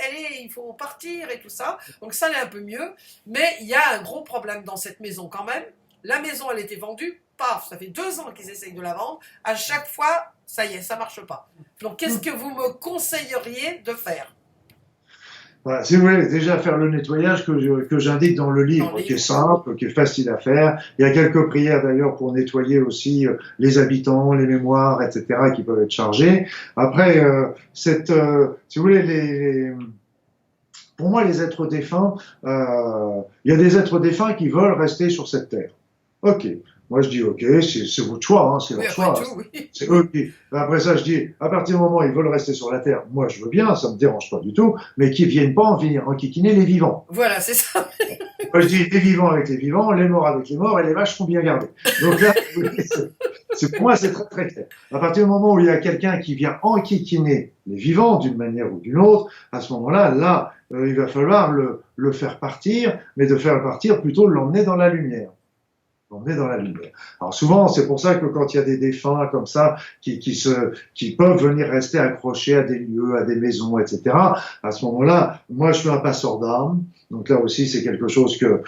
il faut partir et tout ça. Donc ça allait un peu mieux. Mais il y a un gros problème dans cette maison quand même. La maison, elle était vendue. Paf, ça fait 2 ans qu'ils essayent de la vendre. À chaque fois, ça y est, ça marche pas. Donc, qu'est-ce que vous me conseilleriez de faire? Voilà, si vous voulez déjà faire le nettoyage que j'indique dans le livre, qui est simple, qui est facile à faire. Il y a quelques prières d'ailleurs pour nettoyer aussi les habitants, les mémoires, etc., qui peuvent être chargés. Après, si vous voulez, pour moi, les êtres défunts, il y a des êtres défunts qui veulent rester sur cette terre. Ok. Moi, je dis, ok, c'est votre choix, hein, c'est Oui, leur après choix. tout, oui. C'est eux qui. Après ça, je dis, à partir du moment où ils veulent rester sur la terre, moi, je veux bien, ça me dérange pas du tout, mais qu'ils viennent pas enquiquiner les vivants. Voilà, c'est ça. Moi, je dis, les vivants avec les vivants, les morts avec les morts, et les vaches sont bien gardées. Donc là, pour moi, c'est très, très clair. À partir du moment où il y a quelqu'un qui vient enquiquiner les vivants d'une manière ou d'une autre, à ce moment-là, il va falloir le faire partir, mais de faire partir plutôt l'emmener dans la lumière. L'emmener dans la lumière. Alors souvent, c'est pour ça que quand il y a des défunts comme ça, qui peuvent venir rester accrochés à des lieux, à des maisons, etc., à ce moment-là, moi, je suis un passeur d'âme. Donc là aussi, c'est quelque chose que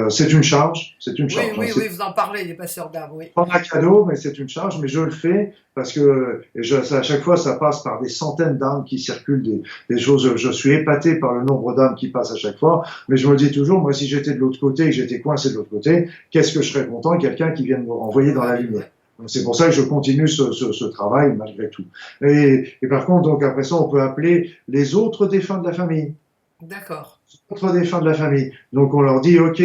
c'est une charge. C'est une charge. Oui, vous en parlez, des passeurs d'âme, oui. Pas un cadeau, mais c'est une charge. Mais je le fais parce que à chaque fois, ça passe par des centaines d'âmes qui circulent, des choses. Je suis épaté par le nombre d'âmes qui passent à chaque fois. Mais je me dis toujours, moi, si j'étais de l'autre côté et que j'étais coincé de l'autre côté, qu'est-ce que je serais content, quelqu'un qui vienne me renvoyer dans la lumière. Donc c'est pour ça que je continue ce travail malgré tout. Et par contre, donc après ça, on peut appeler les autres défunts de la famille. D'accord. Autres défunts de la famille. Donc on leur dit, ok,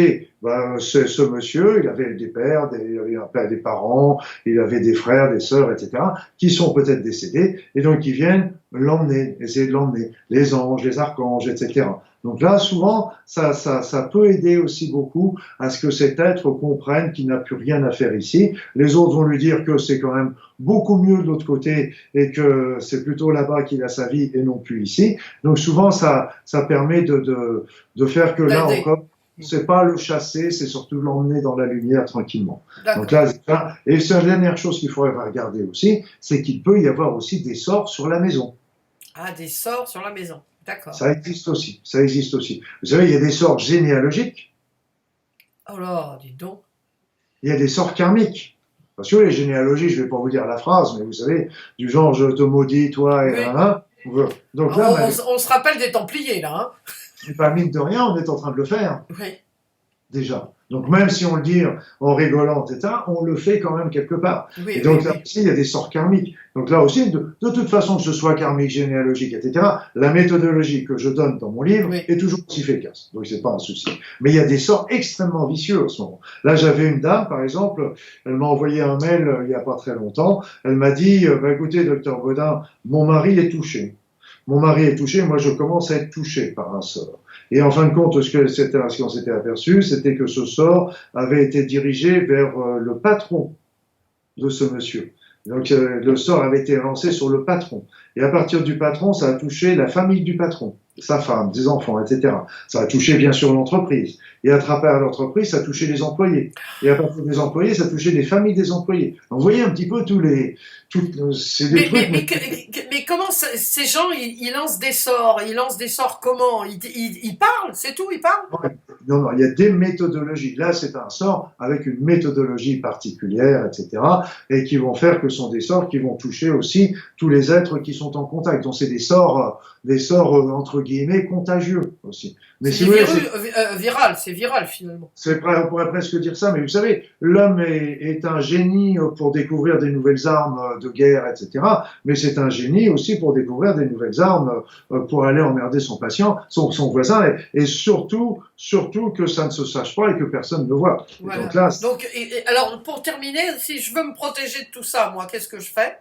ce monsieur, il avait des pères, il avait un père, des parents, il avait des frères, des sœurs, etc., qui sont peut-être décédés, et donc ils viennent l'emmener, essayer de l'emmener, les anges, les archanges, etc. Donc là, souvent, ça peut aider aussi beaucoup à ce que cet être comprenne qu'il n'a plus rien à faire ici. Les autres vont lui dire que c'est quand même beaucoup mieux de l'autre côté et que c'est plutôt là-bas qu'il a sa vie et non plus ici. Donc souvent, ça permet de faire que là encore, c'est pas le chasser, c'est surtout l'emmener dans la lumière tranquillement. Donc là, et c'est la dernière chose qu'il faudrait regarder aussi, c'est qu'il peut y avoir aussi des sorts sur la maison. Ah, des sorts sur la maison. D'accord. Ça existe aussi. Vous savez, il y a des sorts généalogiques. Oh là, dis donc. Il y a des sorts karmiques. Parce que les généalogies, je ne vais pas vous dire la phrase, mais vous savez, du genre, je te maudis, toi, et là. Donc là, on se rappelle des Templiers, là. Hein. Pas mine de rien, on est en train de le faire. Oui. Déjà. Donc même si on le dit en rigolant, etc., on le fait quand même quelque part. Oui, et donc là aussi, il y a des sorts karmiques. Donc là aussi, de toute façon, que ce soit karmique, généalogique, etc., la méthodologie que je donne dans mon livre est toujours aussi efficace. Donc c'est pas un souci. Mais il y a des sorts extrêmement vicieux en ce moment. Là, j'avais une dame, par exemple, elle m'a envoyé un mail il y a pas très longtemps. Elle m'a dit, écoutez, docteur Baudin, mon mari est touché. Mon mari est touché, moi je commence à être touché par un sort. Et en fin de compte, ce qu'on s'était aperçu, c'était que ce sort avait été dirigé vers le patron de ce monsieur. Donc le sort avait été lancé sur le patron. Et à partir du patron, ça a touché la famille du patron, sa femme, des enfants, etc. Ça a touché bien sûr l'entreprise. Et à travers l'entreprise, ça a touché les employés. Et à partir des employés, ça a touché les familles des employés. Donc vous voyez un petit peu c'est des trucs. Mais comment ces gens, ils lancent des sorts? Ils lancent des sorts comment? Ils parlent, c'est tout, ils parlent? Non, non, il y a des méthodologies. Là, c'est un sort avec une méthodologie particulière, etc., et qui vont faire que ce sont des sorts qui vont toucher aussi tous les êtres qui sont en contact. Donc, c'est des sorts entre guillemets contagieux aussi. Mais si vous voulez, c'est viral finalement. on pourrait presque dire ça, mais vous savez, l'homme est un génie pour découvrir des nouvelles armes de guerre, etc., mais c'est un génie aussi pour découvrir des nouvelles armes pour aller emmerder son patient, son voisin, et surtout que ça ne se sache pas et que personne ne le voit. Voilà. Donc là, alors, pour terminer, si je veux me protéger de tout ça, moi, qu'est-ce que je fais?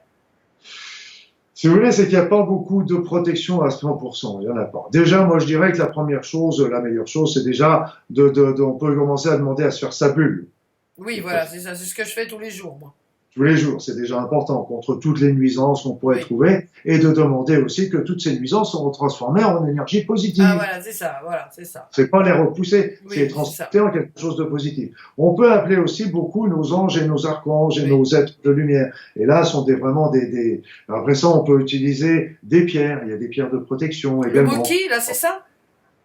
si vous voulez, c'est qu'il n'y a pas beaucoup de protection à 100%. Il n'y en a pas. Déjà, moi, je dirais que la meilleure chose, c'est déjà on peut commencer à demander à se faire sa bulle. Oui, voilà, c'est ça, c'est ce que je fais tous les jours, moi. Tous les jours, c'est déjà important, contre toutes les nuisances qu'on pourrait trouver, et de demander aussi que toutes ces nuisances seront transformées en énergie positive. Ah voilà, c'est ça, voilà, c'est ça. C'est pas les repousser, Oui, c'est les transformer en quelque chose de positif. On peut appeler aussi beaucoup nos anges et nos archanges et nos êtres de lumière. Et là, sont vraiment des... Après ça, on peut utiliser des pierres, il y a des pierres de protection également. Le Moki, là, c'est ça?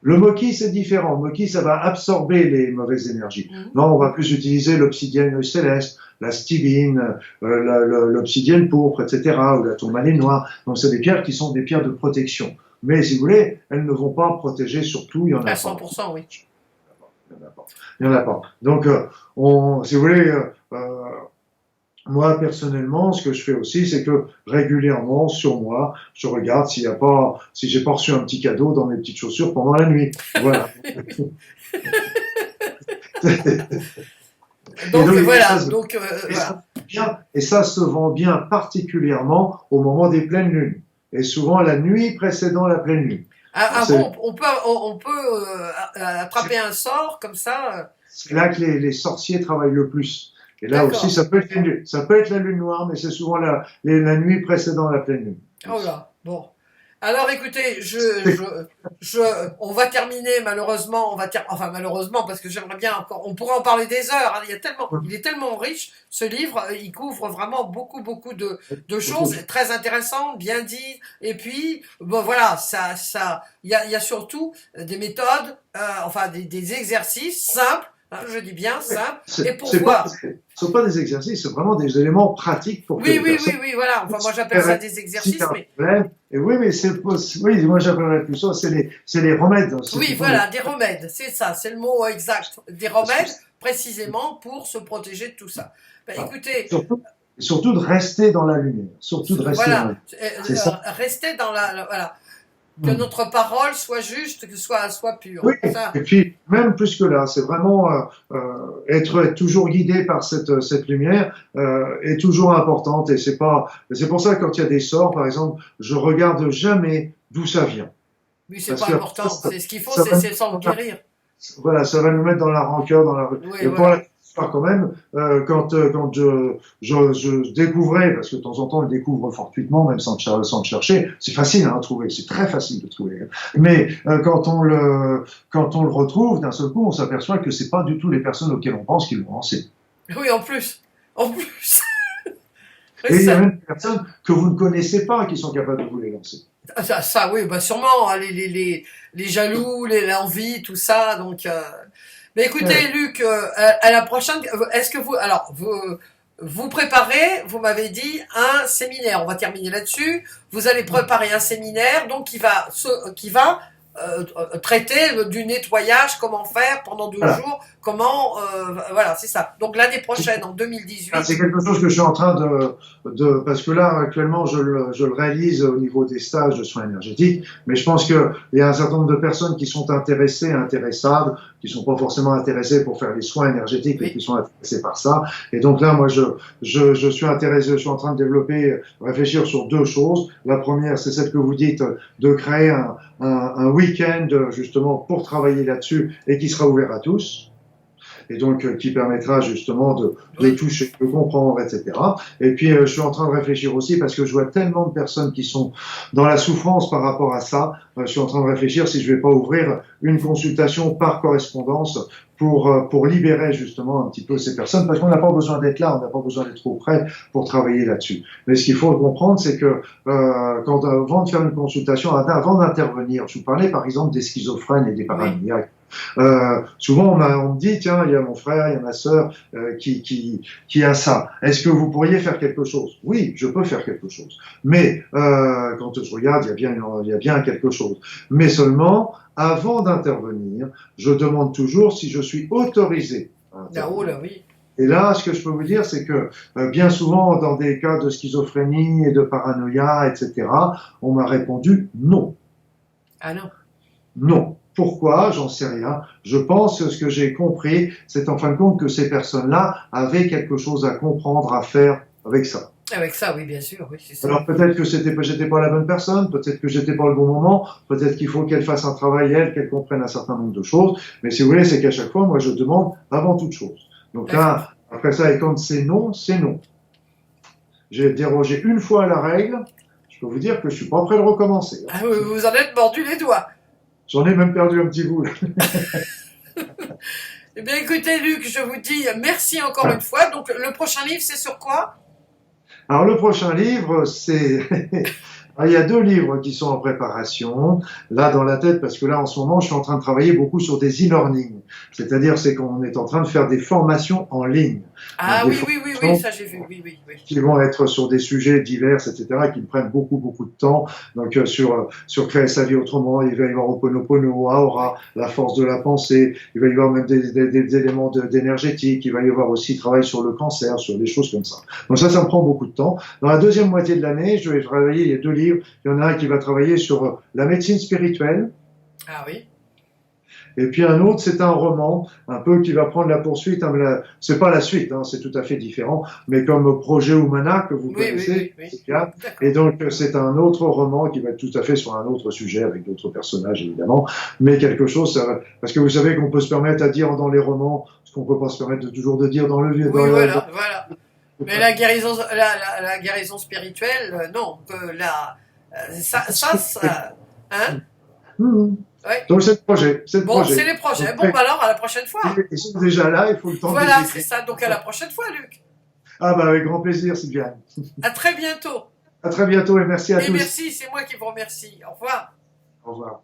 Le Moki, c'est différent. Le Moki, ça va absorber les mauvaises énergies. Là, on va plus utiliser l'obsidienne céleste, la stibine, l'obsidienne pourpre, etc., ou la tourmaline noire. Donc, c'est des pierres qui sont des pierres de protection. Mais, si vous voulez, elles ne vont pas protéger surtout, il y en a pas. À 100%, oui. Il y en a pas. Donc, si vous voulez, moi, personnellement, ce que je fais aussi, c'est que régulièrement, sur moi, je regarde si j'ai pas reçu un petit cadeau dans mes petites chaussures pendant la nuit. Voilà. Et ça se vend bien particulièrement au moment des pleines lunes. Et souvent la nuit précédant la pleine lune. On peut attraper un sort comme ça. C'est là que les sorciers travaillent le plus. Et là aussi, ça peut être la lune noire, mais c'est souvent la nuit précédant la pleine lune. Oh là, bon. Alors écoutez, on va terminer malheureusement, malheureusement parce que j'aimerais bien encore, on pourrait en parler des heures. Hein, il est tellement riche ce livre, il couvre vraiment beaucoup de choses très intéressantes, bien dites. Et puis bon voilà, il y a surtout des méthodes, des exercices simples. Je dis bien simple. Et pour voir. Ce ne sont pas des exercices, c'est vraiment des éléments pratiques pour oui, voilà. Enfin, moi, j'appelle ça des exercices. Et oui, mais moi, j'appellerais plus ça, c'est les remèdes. Oui, voilà, des remèdes. C'est ça, c'est le mot exact. Des remèdes, précisément, pour se protéger de tout ça. Écoutez. Surtout de rester dans la lumière. Rester dans voilà. Que notre parole soit juste, que soit pure. Oui, ça. Et puis, même plus que là, c'est vraiment être toujours guidé par cette lumière est toujours importante. Et c'est pour ça que quand il y a des sorts, par exemple, je regarde jamais d'où ça vient. Oui, c'est pas important. C'est ce qu'il faut, c'est s'en guérir. Voilà, ça va nous mettre dans la rancœur, dans la... Oui, voilà. Quand même, quand je découvrais, parce que de temps en temps, on le découvre fortuitement, même sans le chercher, c'est facile à trouver, c'est très facile de trouver. Mais quand on le retrouve, d'un seul coup, on s'aperçoit que c'est pas du tout les personnes auxquelles on pense qui l'ont lancé. Oui, en plus. Et il y a même des personnes que vous ne connaissez pas qui sont capables de vous les lancer. Ça oui, sûrement, hein, les jaloux, l'envie, tout ça, donc... Mais écoutez, Luc, à la prochaine, est-ce que vous préparez, vous m'avez dit, un séminaire. On va terminer là-dessus. Vous allez préparer un séminaire, donc qui va traiter du nettoyage, comment faire pendant 2 jours, voilà, c'est ça. Donc l'année prochaine, en 2018. C'est quelque chose que je suis en train parce que là, actuellement, je le réalise au niveau des stages de soins énergétiques, mais je pense qu'il y a un certain nombre de personnes qui sont intéressables, qui sont pas forcément intéressées pour faire les soins énergétiques, mais qui sont intéressées par ça. Et donc là, moi, je suis en train de réfléchir sur 2 choses. La première, c'est celle que vous dites, de créer un week-end, justement, pour travailler là-dessus et qui sera ouvert à tous. Et donc qui permettra justement de toucher, de comprendre, etc. Et puis je suis en train de réfléchir aussi parce que je vois tellement de personnes qui sont dans la souffrance par rapport à ça. Je suis en train de réfléchir si je vais pas ouvrir une consultation par correspondance pour libérer justement un petit peu ces personnes, parce qu'on n'a pas besoin d'être là, on n'a pas besoin d'être trop près pour travailler là-dessus. Mais ce qu'il faut comprendre, c'est que avant de faire une consultation, avant d'intervenir, je vous parlais par exemple des schizophrènes et des paranoïaques. Souvent, on me dit, tiens, il y a mon frère, il y a ma sœur qui a ça. Est-ce que vous pourriez faire quelque chose? Oui, je peux faire quelque chose. Mais quand je regarde, il y a bien quelque chose. Mais seulement, avant d'intervenir, je demande toujours si je suis autorisé à Ah, oh intervenir. là, oui. Et là, ce que je peux vous dire, c'est que bien souvent, dans des cas de schizophrénie et de paranoïa, etc., on m'a répondu non. Ah non. Non. Pourquoi? J'en sais rien. Je pense que ce que j'ai compris, c'est en fin de compte que ces personnes-là avaient quelque chose à comprendre, à faire avec ça. Avec ça, oui, bien sûr, oui, c'est ça. Alors peut-être que j'étais pas la bonne personne, peut-être que j'étais pas le bon moment, peut-être qu'il faut qu'elle fasse un travail, qu'elle comprenne un certain nombre de choses. Mais si vous voulez, c'est qu'à chaque fois, moi, je demande avant toute chose. Donc là, après ça, et quand c'est non, c'est non. J'ai dérogé une fois à la règle. Je peux vous dire que je suis pas prêt de recommencer. Ah, vous en êtes mordu les doigts. J'en ai même perdu un petit bout. Eh bien, écoutez, Luc, je vous dis merci encore une fois. Donc, le prochain livre, c'est sur quoi? Alors, le prochain livre, c'est... Il y a 2 livres qui sont en préparation, là dans la tête, parce que là en ce moment je suis en train de travailler beaucoup sur des e-learning, c'est-à-dire c'est qu'on est en train de faire des formations en ligne. Ah Donc, oui, oui, oui, oui, ça j'ai vu, oui, oui, oui. qui vont être sur des sujets divers, etc., qui me prennent beaucoup, beaucoup de temps. Donc sur créer sa vie autrement, il va y avoir Ho'oponopono, Aura, la force de la pensée, il va y avoir même des éléments d'énergétique, il va y avoir aussi travail sur le cancer, sur des choses comme ça. Donc ça me prend beaucoup de temps. Dans la deuxième moitié de l'année, je vais travailler, il y a 2 livres, il y en a un qui va travailler sur la médecine spirituelle, Ah oui. et puis un autre, c'est un roman, un peu qui va prendre la poursuite. C'est pas la suite, hein, c'est tout à fait différent, mais comme Projet Humana que vous Oui, connaissez, oui, oui, oui. D'accord. Et donc c'est un autre roman qui va être tout à fait sur un autre sujet avec d'autres personnages évidemment, mais quelque chose, parce que vous savez qu'on peut se permettre à dire dans les romans ce qu'on peut pas se permettre de toujours de dire dans le vieux. Oui, voilà, voilà. Mais la guérison, la guérison spirituelle, non. Ça, hein? Ouais. Donc c'est le projet, c'est le Bon, projet. c'est les projets. Donc, Bon, bah alors, à la prochaine fois. ils sont déjà là, il faut le temps de Voilà, les c'est écrire. ça. Donc, à la prochaine fois, Luc. Ah bah avec grand plaisir, Sylviane. À très bientôt. À très bientôt et merci à Et tous. merci, c'est moi qui vous remercie. Au revoir. Au revoir.